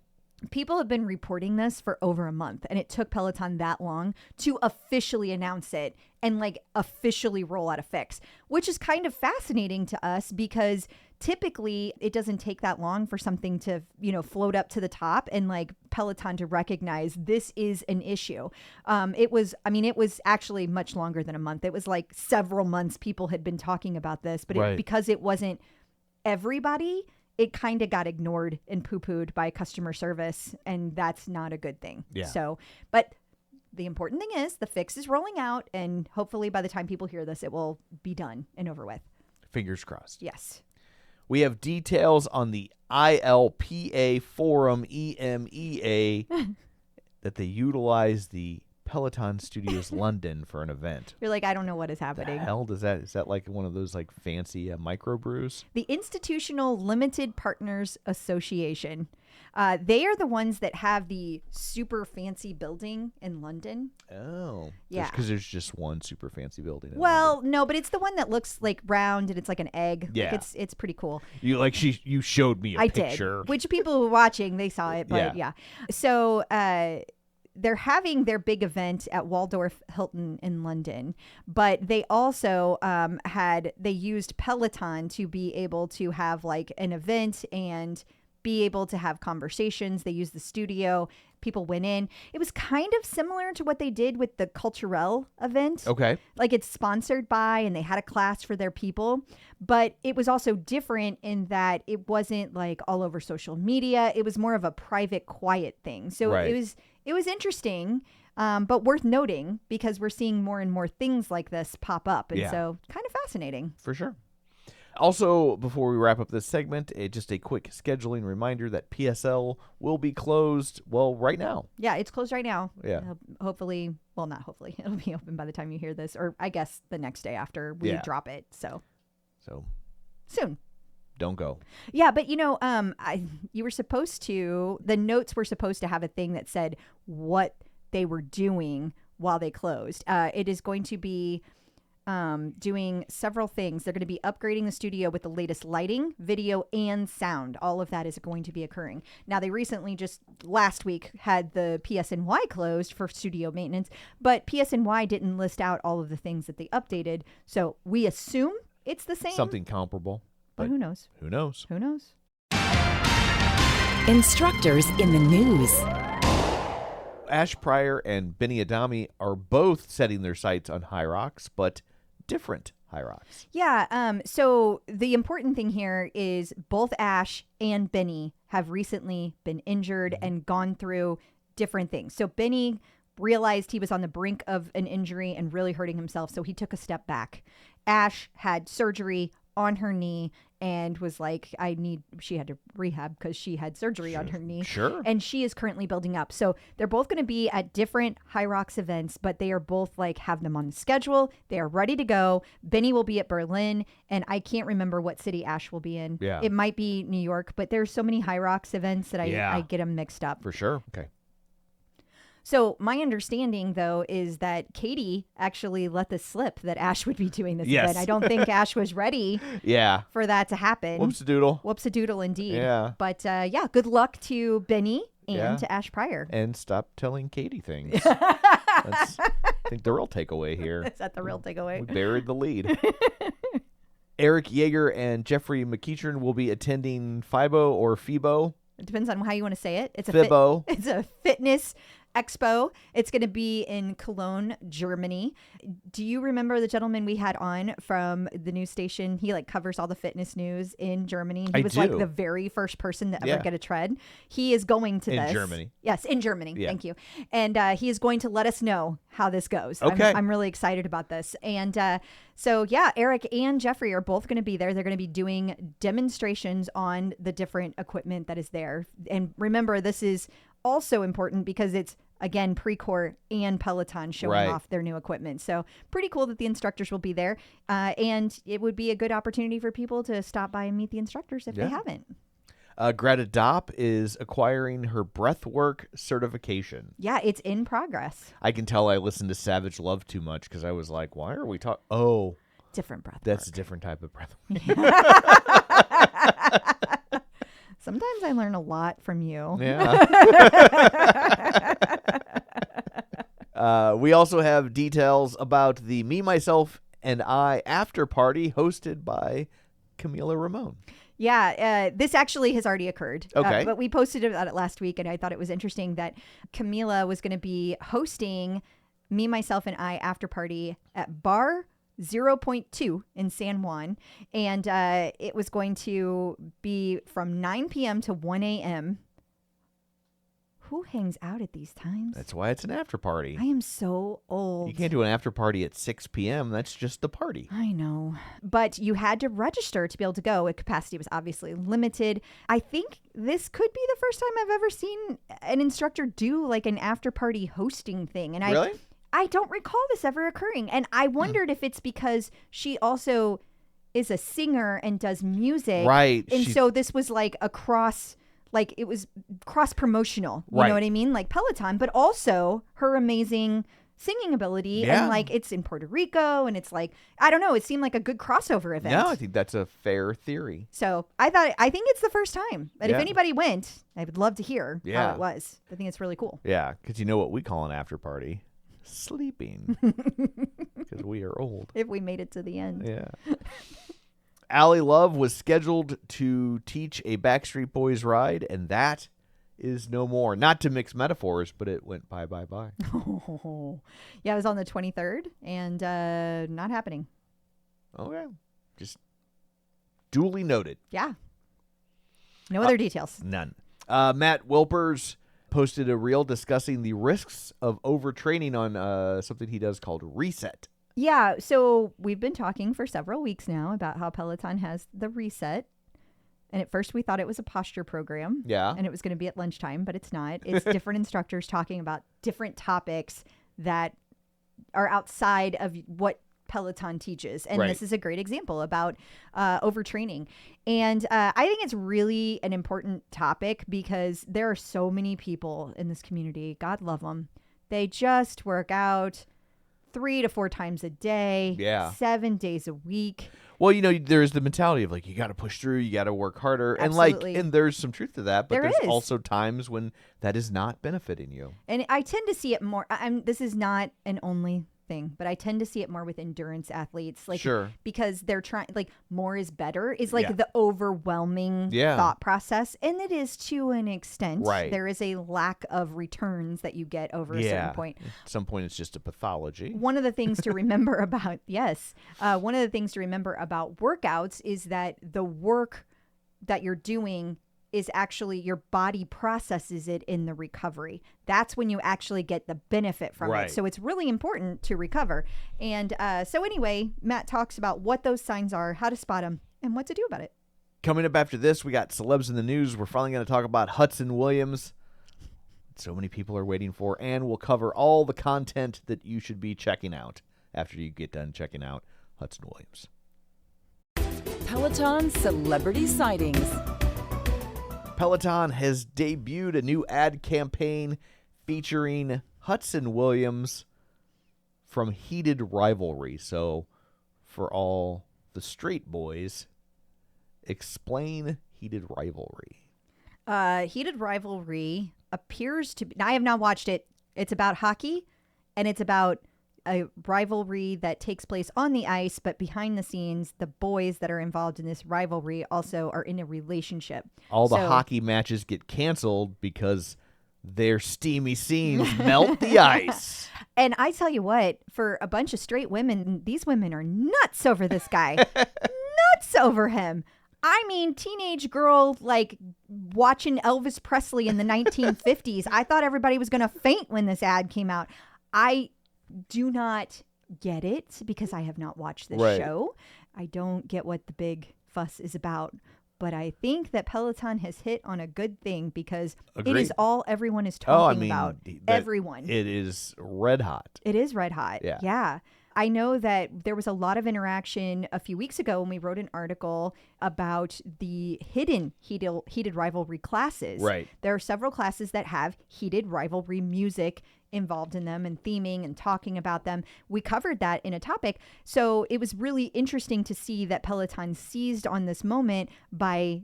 People have been reporting this for over a month, and it took Peloton that long to officially announce it and like officially roll out a fix, which is kind of fascinating to us because typically it doesn't take that long for something to, float up to the top and like Peloton to recognize this is an issue. It was actually much longer than a month. It was like several months people had been talking about this, but because it wasn't everybody, it kind of got ignored and poo-pooed by customer service, and that's not a good thing. Yeah. So, but the important thing is the fix is rolling out, and hopefully by the time people hear this, it will be done and over with. Fingers crossed. Yes. We have details on the ILPA Forum EMEA that they utilize the Peloton Studios London for an event. You're like, I don't know what is happening. The hell does that? Is that like one of those like fancy microbrews? The Institutional Limited Partners Association. They are the ones that have the super fancy building in London. Oh, yeah. Because there's just one super fancy building. Well, no, but it's the one that looks like round and it's like an egg. Yeah, like it's pretty cool. You showed me a picture. Did. Which people who were watching, they saw it. But yeah. So they're having their big event at Waldorf Hilton in London, but they also they used Peloton to be able to have like an event and be able to have conversations. They used the studio. People went in. It was kind of similar to what they did with the Culturel event. Okay. Like it's sponsored by, and they had a class for their people, but it was also different in that it wasn't like all over social media. It was more of a private, quiet thing. So it was interesting, but worth noting because we're seeing more and more things like this pop up. And so kind of fascinating. For sure. Also, before we wrap up this segment, just a quick scheduling reminder that PSL will be closed, right now. Yeah, it's closed right now. Yeah. Hopefully, not hopefully. It'll be open by the time you hear this, or I guess the next day after we drop it. So soon. Don't go. Yeah, but you were supposed to, the notes were supposed to have a thing that said what they were doing while they closed. It is going to be doing several things. They're going to be upgrading the studio with the latest lighting, video, and sound. All of that is going to be occurring. Now, they recently just last week had the PSNY closed for studio maintenance, but PSNY didn't list out all of the things that they updated. So we assume it's the same. Something comparable. But who knows? Who knows? Who knows? Instructors in the news. Ash Pryor and Benny Adami are both setting their sights on HYROX, but different HYROX. Yeah. So the important thing here is both Ash and Benny have recently been injured and gone through different things. So Benny realized he was on the brink of an injury and really hurting himself, so he took a step back. Ash had surgery on her knee and was like, she had to rehab because she had surgery on her knee. Sure. And she is currently building up. So they're both going to be at different HYROX events, but they are both like have them on the schedule. They are ready to go. Benny will be at Berlin, and I can't remember what city Ash will be in. Yeah. It might be New York, but there's so many HYROX events that I get them mixed up. For sure. Okay. So my understanding, though, is that Katie actually let this slip that Ash would be doing this Yes. event. I don't think Ash was ready Yeah. for that to happen. Whoops-a-doodle. Whoops-a-doodle indeed. Yeah. But yeah, good luck to Benny and Yeah. to Ash Pryor. And stop telling Katie things. That's, I think, the real takeaway here. Is that the real We takeaway? buried the lead. Eric Yeager and Jeffrey McEachern will be attending FIBO or FIBO. It depends on how you want to say it. It's a FIBO. It's a fitness expo. It's going to be in Cologne, Germany. Do you remember the gentleman we had on from the news station? He like covers all the fitness news in Germany. He I was like do. the very first person to ever Yeah. get a tread. He is going to In this. Germany. Yes, in Germany. Yeah. Thank you. And he is going to let us know how this goes. Okay. I'm really excited about this. And so, yeah, Eric and Jeffrey are both going to be there. They're going to be doing demonstrations on the different equipment that is there. And remember, this is also important because it's, again, Precor and Peloton showing Right. off their new equipment. So pretty cool that the instructors will be there. And it would be a good opportunity for people to stop by and meet the instructors if they haven't. Greta Dopp is acquiring her breathwork certification. Yeah, it's in progress. I can tell I listened to Savage Love too much because I was like, why are we talking? Oh, Different breath. that's a different type of breath. Sometimes I learn a lot from you. Yeah. We also have details about the Me, Myself, and I after party hosted by Camila Ramon. Yeah, this actually has already occurred. Okay. But we posted about it last week, and I thought it was interesting that Camila was going to be hosting Me, Myself, and I after party at Bar 0.2 in San Juan. And it was going to be from 9 p.m. to 1 a.m. Who hangs out at these times? That's why it's an after party. I am so old. You can't do an after party at 6 p.m. That's just the party. I know. But you had to register to be able to go. Capacity was obviously limited. I think this could be the first time I've ever seen an instructor do like an after party hosting thing. And Really? I don't recall this ever occurring. And I wondered if it's because she also is a singer and does music. Right. And so this was like a it was cross promotional. You Right. know what I mean? Like Peloton, but also her amazing singing ability. Yeah. And like it's in Puerto Rico, and it's like, I don't know, it seemed like a good crossover event. No, I think that's a fair theory. So I think it's the first time. But if Yeah. anybody went, I would love to hear how Yeah. it was. I think it's really cool. Yeah, because you know what we call an after party? Sleeping. Because we are old. If we made it to the end. Yeah. Allie Love was scheduled to teach a Backstreet Boys ride, and that is no more. Not to mix metaphors, but it went bye. Oh. Yeah, it was on the 23rd and not happening. Okay. Just duly noted. Yeah. No other details. None. Matt Wilpers posted a reel discussing the risks of overtraining on something he does called Reset. Yeah, so we've been talking for several weeks now about how Peloton has the Reset. And at first we thought it was a posture program. Yeah. And it was going to be at lunchtime, but it's not. It's different instructors talking about different topics that are outside of what Peloton teaches. And Right. this is a great example about overtraining. And I think it's really an important topic because there are so many people in this community. God love them. They just work out 3 to 4 times a day, Yeah. 7 days a week. Well, you know, there's the mentality of like, you got to push through, you got to work harder. Absolutely. And there's some truth to that, but There there's is. also times when that is not benefiting you. And I tend to see it more. This is not an only thing, but I tend to see it more with endurance athletes, like Sure. because they're trying, like more is better is like Yeah. the overwhelming Yeah. thought process, and it is to an extent. Right. There is a lack of returns that you get over a certain point. At some point, it's just a pathology. One of the things to remember about one of the things to remember about workouts is that the work that you're doing is actually your body processes it in the recovery. That's when you actually get the benefit from Right. it. So it's really important to recover. And so anyway, Matt talks about what those signs are, how to spot them, and what to do about it. Coming up after this, we got celebs in the news. We're finally going to talk about Hudson Williams. So many people are waiting for, and we'll cover all the content that you should be checking out after you get done checking out Hudson Williams. Peloton Celebrity Sightings. Peloton has debuted a new ad campaign featuring Hudson Williams from Heated Rivalry. So, for all the straight boys, explain Heated Rivalry. Heated Rivalry appears to be, now I have not watched it. It's about hockey, and it's about a rivalry that takes place on the ice, but behind the scenes, the boys that are involved in this rivalry also are in a relationship. All the So- hockey matches get canceled because their steamy scenes melt the ice. And I tell you what, for a bunch of straight women, these women are nuts over this guy. Nuts over him. I mean, teenage girl, like watching Elvis Presley in the 1950s. I thought everybody was going to faint when this ad came out. I do not get it because I have not watched this Right. show. I don't get what the big fuss is about. But I think that Peloton has hit on a good thing because it Agreed. is all everyone is talking about. that- Everyone. It is red hot. It is red hot. Yeah. Yeah. I know that there was a lot of interaction a few weeks ago when we wrote an article about the hidden heated rivalry classes. Right. There are several classes that have heated rivalry music involved in them and theming and talking about them. We covered that in a topic. So it was really interesting to see that Peloton seized on this moment by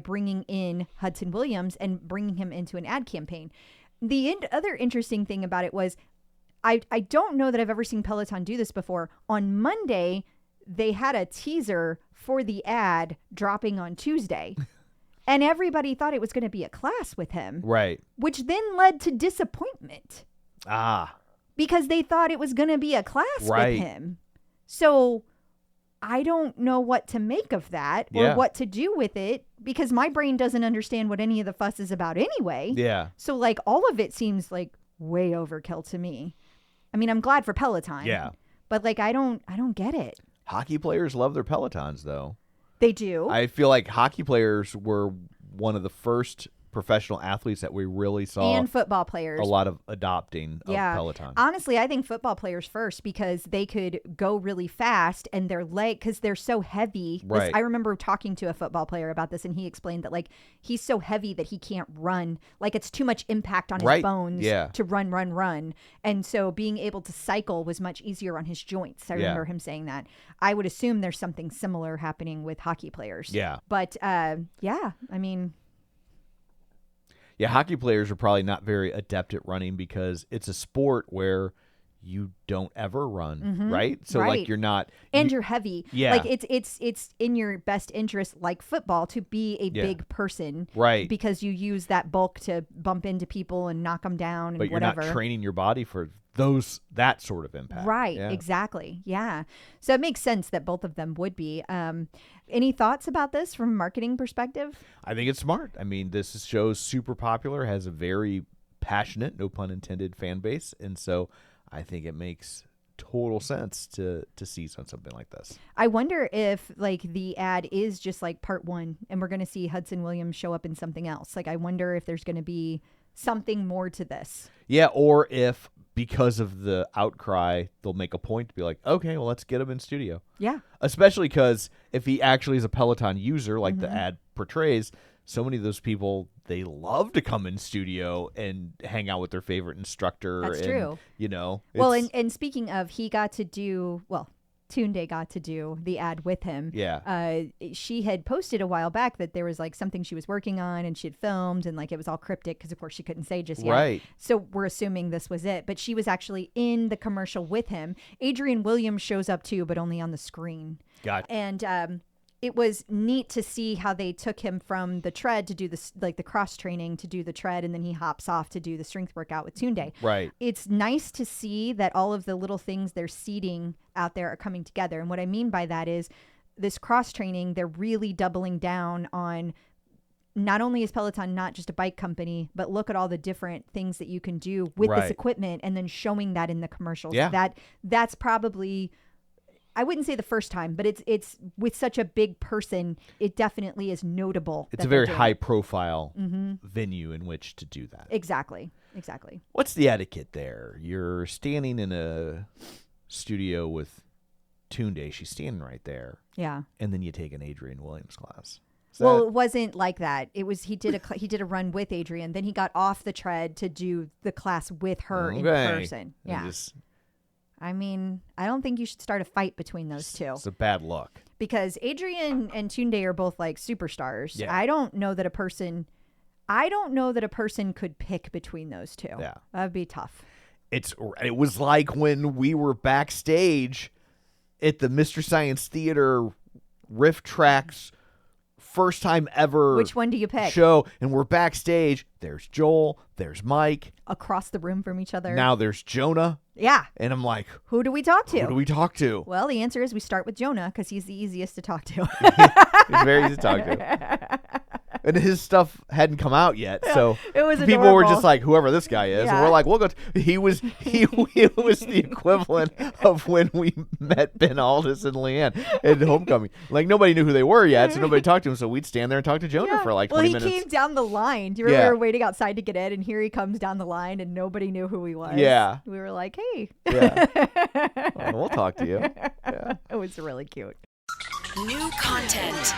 bringing in Hudson Williams and bringing him into an ad campaign. The other interesting thing about it was I don't know that I've ever seen Peloton do this before. On Monday, they had a teaser for the ad dropping on Tuesday. And everybody thought it was going to be a class with him, Right. which then led to disappointment Ah. because they thought it was going to be a class Right. with him. So I don't know what to make of that or Yeah. what to do with it because my brain doesn't understand what any of the fuss is about anyway. Yeah. So like all of it seems like way overkill to me. I mean, I'm glad for Peloton. Yeah. But like I don't get it. Hockey players love their Pelotons, though. They do. I feel like hockey players were one of the first professional athletes that we really saw and football players. a lot of adopting of Yeah. Peloton. Honestly, I think football players first because they could go really fast and their leg, because they're so heavy. Right. I remember talking to a football player about this and he explained that like he's so heavy that he can't run. Like it's too much impact on his Right. bones Yeah. to run. And so being able to cycle was much easier on his joints. I Yeah. remember him saying that. I would assume there's something similar happening with hockey players. Yeah. But yeah, I mean, Yeah, hockey players are probably not very adept at running because it's a sport where you don't ever run, right? So Right. like you're not and you're heavy. Yeah. Like it's in your best interest, like football, to be a Yeah. big person. Right. Because you use that bulk to bump into people and knock them down and but you're whatever. not training your body for that sort of impact. Right, Yeah. exactly. Yeah. So it makes sense that both of them would be. Any thoughts about this from a marketing perspective? I think it's smart. I mean, this show's super popular, has a very passionate, no pun intended, fan base, and so I think it makes total sense to seize on something like this. I wonder if like the ad is just like part one and we're going to see Hudson Williams show up in something else. Like I wonder if there's going to be something more to this. Yeah, or if because of the outcry, they'll make a point to be like, okay, well, let's get him in studio. Yeah. Especially because if he actually is a Peloton user, like Mm-hmm. the ad portrays, so many of those people, they love to come in studio and hang out with their favorite instructor. That's and, true. You know, Well, it's- and speaking of, he got to do, well, Tunde got to do the ad with him. Yeah. She had posted a while back that there was like something she was working on and she had filmed and like it was all cryptic because of course she couldn't say just yet. Right. So we're assuming this was it. But she was actually in the commercial with him. Adrian Williams shows up too, but only on the screen. Got it. And it was neat to see how they took him from the tread to do this, like the cross training to do the tread, and then he hops off to do the strength workout with Tunde. Right. It's nice to see that all of the little things they're seeding out there are coming together. And what I mean by that is this cross training, they're really doubling down on not only is Peloton not just a bike company, but look at all the different things that you can do with this Right. equipment and then showing that in the commercials. Yeah. That's probably, I wouldn't say the first time, but it's with such a big person, it definitely is notable. It's that a very they're doing high it. profile venue in which to do that. Exactly. What's the etiquette there? You're standing in a studio with Tunde. She's standing right there. Yeah. And then you take an Adrian Williams class. Is Well, that- it wasn't like that. It was he did a run with Adrian, then he got off the tread to do the class with her in Okay. person. And Yeah. just- I mean, I don't think you should start a fight between those two It's a bad look. because Adrian and Tunde are both like superstars. Yeah. I don't know that a person could pick between those two. Yeah. That'd be tough. It was like when we were backstage at the Mr. Science Theater Riff Tracks first time ever Which one do you pick? show, and we're backstage. There's Joel, there's Mike, Across the room from each other. now there's Jonah, Yeah. and I'm like, Who do we talk to? who do we talk to? Well, the answer is we start with Jonah because he's the easiest to talk to. He's very easy to talk to. And his stuff hadn't come out yet, so It was people were adorable. just like, whoever this guy is. Yeah. And we're like, we'll go. He was the equivalent of when we met Ben Aldis and Leanne at Homecoming. Like nobody knew who they were yet, so nobody talked to him. So we'd stand there and talk to Jonah for like 20 he minutes. came down the line. Do you remember Yeah. we were waiting outside to get in, and here he comes down the line, and nobody knew who he was. Yeah. We were like, hey. Yeah. Oh, we'll talk to you. Yeah. It was really cute. New content.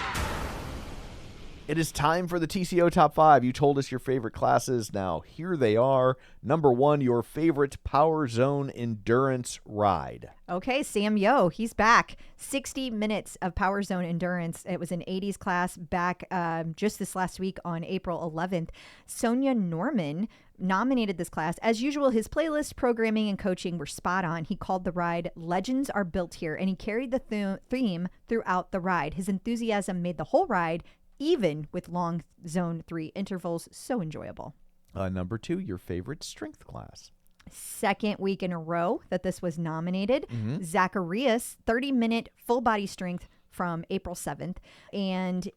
It is time for the TCO Top 5. You told us your favorite classes. Now, here they are. Number 1, your favorite Power Zone Endurance ride. Okay, Sam Yo, he's back. 60 minutes of Power Zone Endurance. It was an 80s class back just this last week on April 11th. Sonia Norman nominated this class. As usual, his playlist, programming, and coaching were spot on. He called the ride Legends Are Built Here, and he carried the theme throughout the ride. His enthusiasm made the whole ride, even with long Zone 3 intervals, so enjoyable. Number 2, your favorite strength class. Second week in a row that this was nominated. Zacharias, 30-minute full body strength from April 7th. And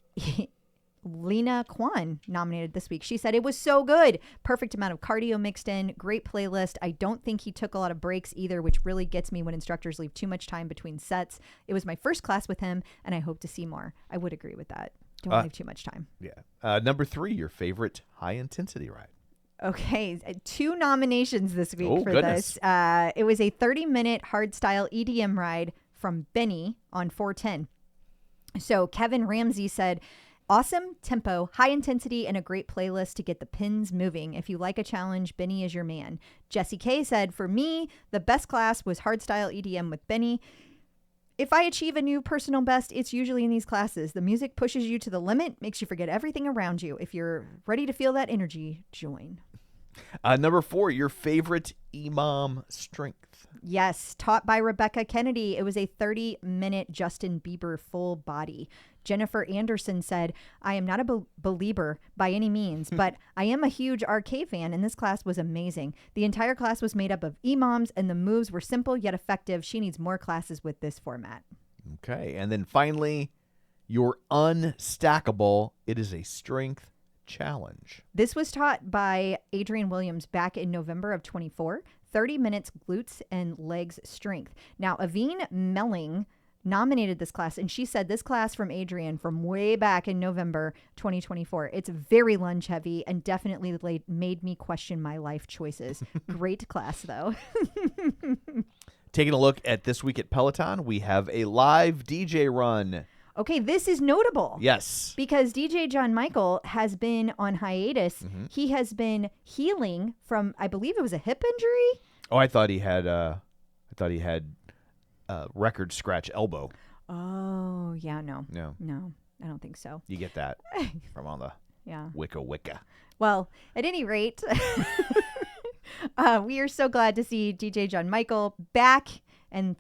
Lena Kwan nominated this week. She said it was so good. Perfect amount of cardio mixed in. Great playlist. I don't think he took a lot of breaks either, which really gets me when instructors leave too much time between sets. It was my first class with him, and I hope to see more. I would agree with that. Don't leave too much time. Yeah. Number 3, your favorite high-intensity ride. Okay, 2 nominations this week Oh, for goodness. this. It was a 30-minute hardstyle EDM ride from Benny on 410. So Kevin Ramsey said, awesome tempo, high intensity, and a great playlist to get the pins moving. If you like a challenge, Benny is your man. Jesse K said, for me, the best class was hardstyle EDM with Benny. If I achieve a new personal best, it's usually in these classes. The music pushes you to the limit, makes you forget everything around you. If you're ready to feel that energy, join. Number 4, your favorite EMOM strength. Yes, taught by Rebecca Kennedy. It was a 30-minute Justin Bieber full body. Jennifer Anderson said, I am not a believer by any means, but I am a huge RK fan, and this class was amazing. The entire class was made up of EMOMs, and the moves were simple yet effective. She needs more classes with this format. Okay. And then finally, your unstackable. It is a strength challenge. This was taught by Adrian Williams back in November of 24, 30 minutes glutes and legs strength. Now, Aveen Melling nominated this class, and she said this class from Adrian from way back in November 2024, it's very lunge heavy and definitely made me question my life choices. Great class, though. Taking a look at this week at Peloton, we have a live DJ run. Okay, this is notable. Yes. Because DJ John Michael has been on hiatus. He has been healing from, I believe it was a hip injury. Oh, I thought he had record scratch elbow. Oh, yeah, no. No, No, I don't think so. you get that from on the Yeah. Wicca. Well, at any rate, we are so glad to see DJ John Michael back and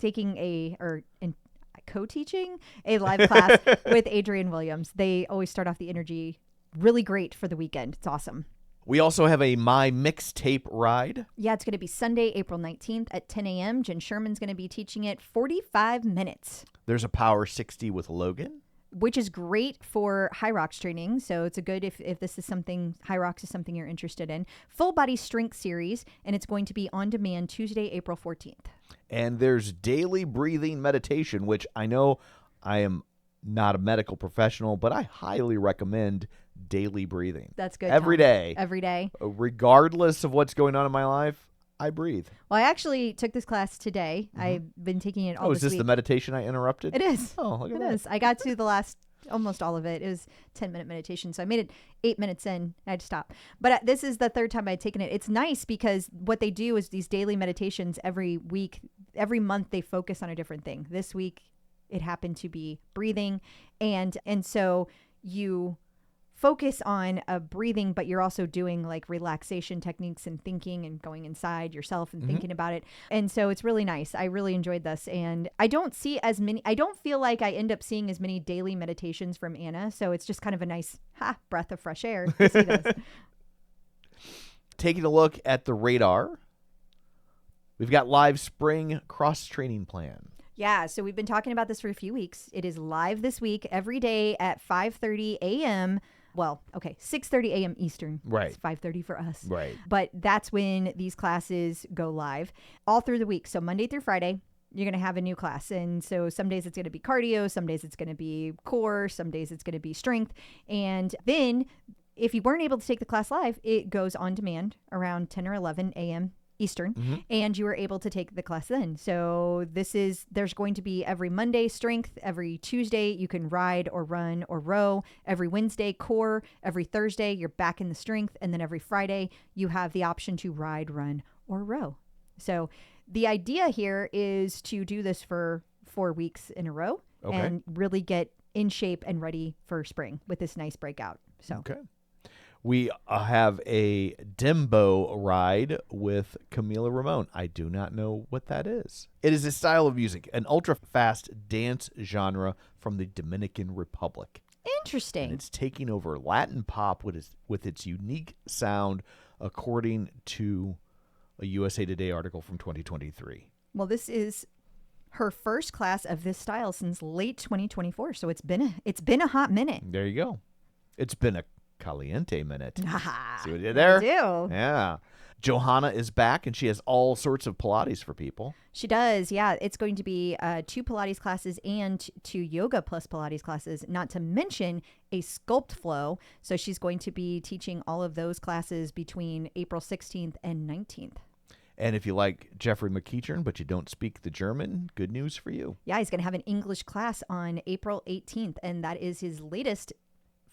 co-teaching a live class with Adrian Williams. They always start off the energy really great for the weekend. It's awesome. We also have a My Mixtape ride. Yeah, it's going to be Sunday, April 19th at 10 a.m. Jen Sherman's going to be teaching it 45 minutes. There's a Power 60 with Logan. Which is great for HYROX training. So it's a good if this is something, HYROX is something you're interested in. Full body strength series, and it's going to be on demand Tuesday, April 14th. And there's daily breathing meditation, which I know I am not a medical professional, but I highly recommend daily breathing. That's good. Every Tom. day. Every day. Regardless of what's going on in my life, I breathe. Well, I actually took this class today. I've been taking it all is this week. the meditation I interrupted? It is. Oh, look at It that. is. I got to the last, almost all of it. It was 10-minute meditation. So I made it 8 minutes in. I had to stop. But this is the third time I'd taken it. It's nice because what they do is these daily meditations every week, every month they focus on a different thing. This week it happened to be breathing. And so you focus on breathing, but you're also doing like relaxation techniques and thinking and going inside yourself and thinking about it. And so it's really nice. I really enjoyed this. And I don't feel like I end up seeing as many daily meditations from Anna. So it's just kind of a nice breath of fresh air to see this. Taking a look at the radar, we've got live spring cross-training plan. Yeah, so we've been talking about this for a few weeks. It is live this week every day at 5:30 a.m. Well, okay, 6:30 a.m. Eastern. Right. It's 5:30 for us. Right. But that's when these classes go live all through the week. So Monday through Friday, you're going to have a new class. And so some days it's going to be cardio, some days it's going to be core, some days it's going to be strength. And then if you weren't able to take the class live, it goes on demand around 10 or 11 a.m. Eastern, and you were able to take the class then. So there's going to be every Monday strength, every Tuesday you can ride or run or row, every Wednesday core, every Thursday you're back in the strength, and then every Friday you have the option to ride, run, or row. So the idea here is to do this for 4 weeks in a row and really get in shape and ready for spring with this nice breakout. So Okay. We have a Dembo ride with Camila Ramon. I do not know what that is. It is a style of music, an ultra-fast dance genre from the Dominican Republic. interesting. And it's taking over Latin pop with its unique sound, according to a USA Today article from 2023. Well, this is her first class of this style since late 2024, so it's been a hot minute. There you go. It's been a caliente minute. See Ah, what you did there? I do. Yeah. Johanna is back, and she has all sorts of Pilates for people. She does, yeah. It's going to be 2 Pilates classes and 2 yoga plus Pilates classes, not to mention a sculpt flow. So she's going to be teaching all of those classes between April 16th and 19th. And if you like Jeffrey McEachern, but you don't speak the German, good news for you. Yeah, he's going to have an English class on April 18th, and that is his latest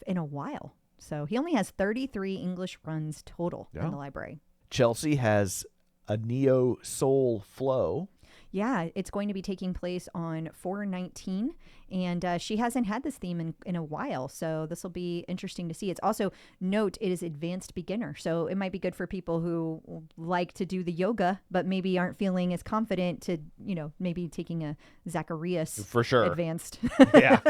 in a while. So he only has 33 English runs total in the library. Chelsea has a Neo Soul Flow. Yeah, it's going to be taking place on 4/19, and she hasn't had this theme in a while, so this will be interesting to see. It's also, note, it is advanced beginner, so it might be good for people who like to do the yoga, but maybe aren't feeling as confident to, maybe taking a Zacharias For sure. advanced. Yeah.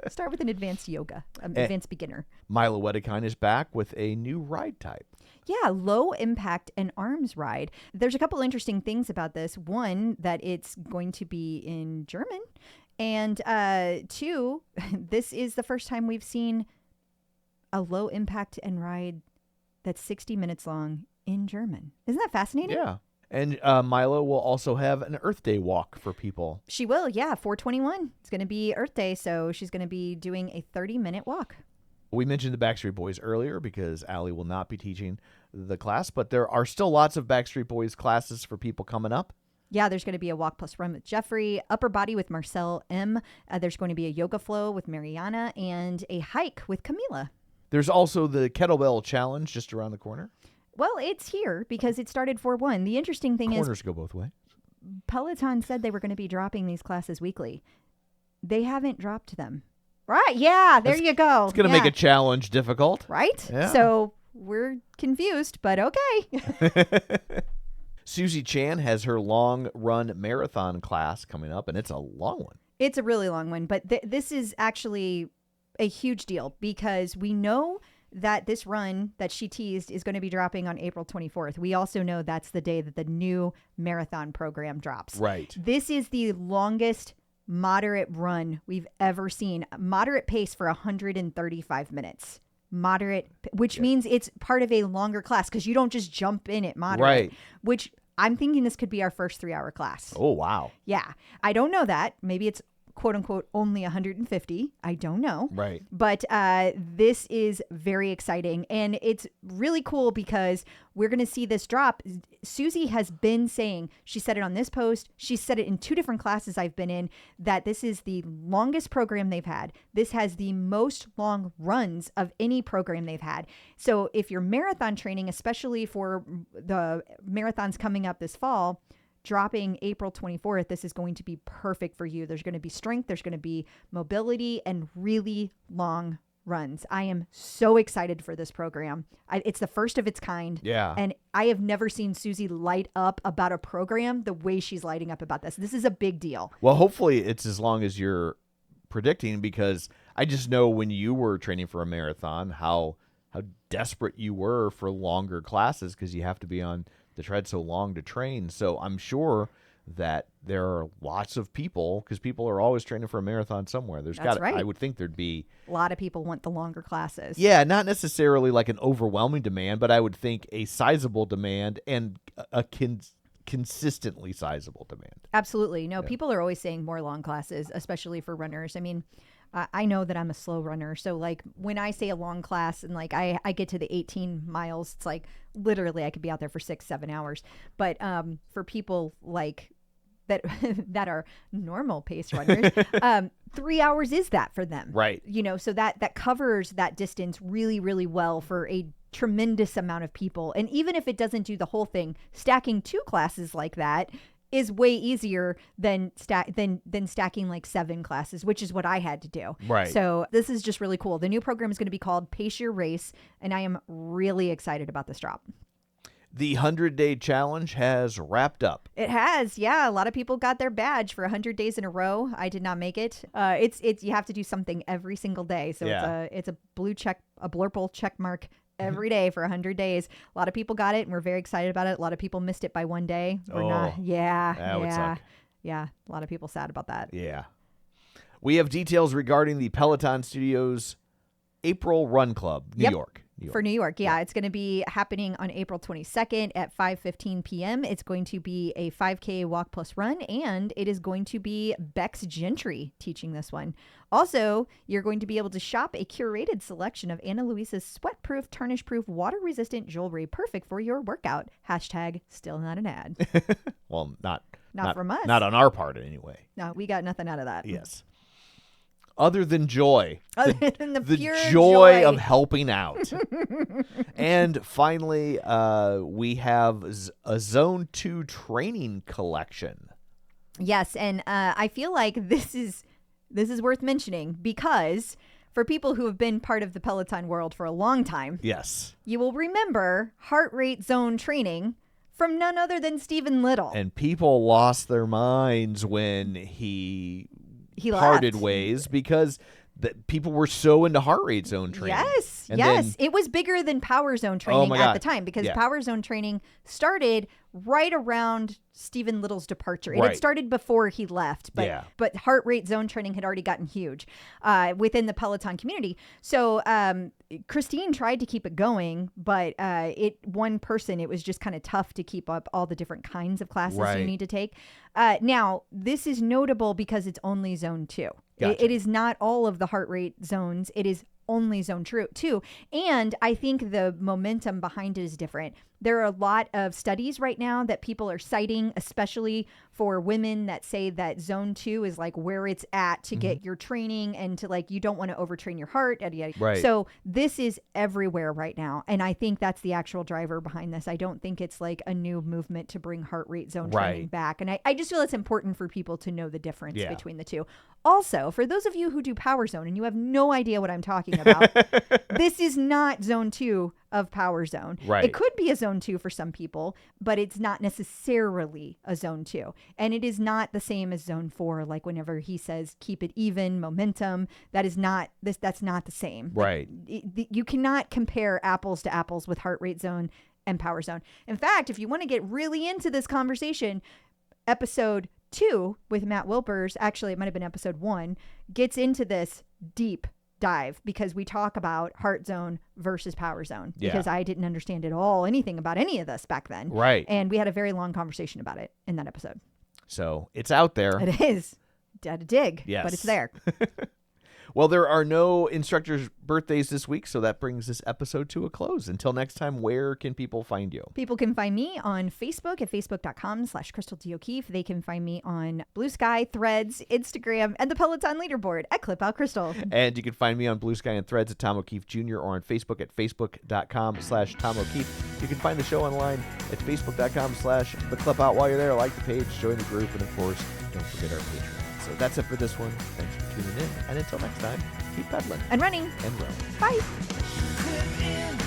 Start with an advanced yoga, advanced beginner. Milo Wedekind is back with a new ride type. Yeah, low impact and arms ride. There's a couple interesting things about this. One, that it's going to be in German. And 2, this is the first time we've seen a low impact and ride that's 60 minutes long in German. Isn't that fascinating? Yeah. And Milo will also have an Earth Day walk for people. She will, yeah. 4/21. It's going to be Earth Day, so she's going to be doing a 30-minute walk. We mentioned the Backstreet Boys earlier because Allie will not be teaching the class, but there are still lots of Backstreet Boys classes for people coming up. Yeah, there's going to be a walk plus run with Jeffrey, upper body with Marcel M. There's going to be a yoga flow with Mariana and a hike with Camila. There's also the Kettlebell Challenge just around the corner. Well, it's here because it started 4/1. The interesting thing Corners go both ways. Peloton said they were going to be dropping these classes weekly. They haven't dropped them. Right. Yeah. There you go. It's going to make a challenge difficult. Right. Yeah. So we're confused, but okay. Susie Chan has her long run marathon class coming up, and it's a long one. It's a really long one, but this is actually a huge deal because we know that this run that she teased is going to be dropping on April 24th. We also know that's the day that the new marathon program drops. Right. This is the longest moderate run we've ever seen. Moderate pace for 135 minutes. Moderate, which means it's part of a longer class because you don't just jump in at moderate. Right. Which I'm thinking this could be our first 3-hour class. Oh, wow. Yeah. I don't know that. Maybe it's quote unquote only 150. I don't know. Right. But this is very exciting. And it's really cool because we're going to see this drop. Susie has been saying, she said it on this post, she said it in 2 different classes I've been in, that this is the longest program they've had. This has the most long runs of any program they've had. So if you're marathon training, especially for the marathons coming up this fall, dropping April 24th, this is going to be perfect for you. There's going to be strength, there's going to be mobility, and really long runs. I am so excited for this program. It's the first of its kind. Yeah. And I have never seen Susie light up about a program the way she's lighting up about this. This is a big deal. Well, hopefully it's as long as you're predicting, because I just know when you were training for a marathon, how desperate you were for longer classes because you have to be on the tread so long to train. So I'm sure that there are lots of people, because people are always training for a marathon somewhere. That's right. I would think there'd be A lot of people want the longer classes. Yeah, not necessarily like an overwhelming demand, but I would think a sizable demand and a consistently sizable demand. Absolutely. No, people are always saying more long classes, especially for runners. I mean, I know that I'm a slow runner. So like when I say a long class and like I get to the 18 miles, it's like literally I could be out there for 6-7 hours. But for people like that that are normal pace runners, 3 hours is that for them. Right. You know, so that covers that distance really, really well for a tremendous amount of people. And even if it doesn't do the whole thing, stacking 2 classes like that is way easier than stacking like 7 classes, which is what I had to do. Right. So this is just really cool. The new program is going to be called Pace Your Race, and I am really excited about this drop. The 100-day challenge has wrapped up. It has, yeah. A lot of people got their badge for 100 days in a row. I did not make it. It's you have to do something every single day, so it's a blue check, a blurple check mark every day for 100 days. A lot of people got it, and we're very excited about it. A lot of people missed it by 1 day. That would suck. Yeah. A lot of people sad about that. Yeah. We have details regarding the Peloton Studios April Run Club, New York. For New York, yeah. It's going to be happening on April 22nd at 5:15 p.m. It's going to be a 5K walk plus run, and it is going to be Bex Gentry teaching this one. Also, you're going to be able to shop a curated selection of Ana Luisa's sweat-proof, tarnish-proof, water-resistant jewelry, perfect for your workout. Hashtag still not an ad. Well, not from us. Not on our part anyway. No, we got nothing out of that. Yes. Other than joy. Other than the pure joy of helping out. And finally, we have a Zone 2 training collection. Yes, and I feel like this is worth mentioning because for people who have been part of the Peloton world for a long time, yes, you will remember heart rate zone training from none other than Stephen Little. And people lost their minds when he parted ways because people were so into heart rate zone training. Yes, and yes. It was bigger than power zone training at the time because power zone training started right around Stephen Little's departure. It had started before he left, but heart rate zone training had already gotten huge within the Peloton community. So Christine tried to keep it going, but one person, it was just kind of tough to keep up all the different kinds of classes you need to take. Now, this is notable because it's only zone 2. Gotcha. It is not all of the heart rate zones. It is only zone 2. And I think the momentum behind it is different. There are a lot of studies right now that people are citing, especially for women that say that zone 2 is like where it's at to get your training and to like, you don't want to overtrain your heart. Yada, yada. Right. So this is everywhere right now. And I think that's the actual driver behind this. I don't think it's like a new movement to bring heart rate zone training back. And I just feel it's important for people to know the difference between the two. Also, for those of you who do Power Zone and you have no idea what I'm talking about, this is not zone 2 of Power Zone. Right. It could be a zone 2 for some people, but it's not necessarily a zone 2. And it is not the same as zone 4. Like whenever he says, keep it even, momentum, that's not the same. Right. Like, you cannot compare apples to apples with heart rate zone and Power Zone. In fact, if you want to get really into this conversation, episode 2 with Matt Wilpers, actually it might have been episode 1, gets into this deep dive because we talk about heart zone versus Power Zone because I didn't understand at all anything about any of this back then. Right. And we had a very long conversation about it in that episode. So it's out there. It is. Had to dig, Yes. but it's there. Well, there are no instructors' birthdays this week, so that brings this episode to a close. Until next time, where can people find you? People can find me on Facebook at facebook.com/CrystalDO'Keefe. They can find me on Blue Sky, Threads, Instagram, and the Peloton leaderboard at ClipOutCrystal. And you can find me on Blue Sky and Threads at Tom O'Keefe Jr. or on Facebook at facebook.com/Tom O'Keefe. You can find the show online at facebook.com/theclipout. While you're there, like the page, join the group, and of course, don't forget our Patreon. So that's it for this one. Thanks for tuning in. And until next time, keep pedaling And running. and rowing. Bye. Clip in,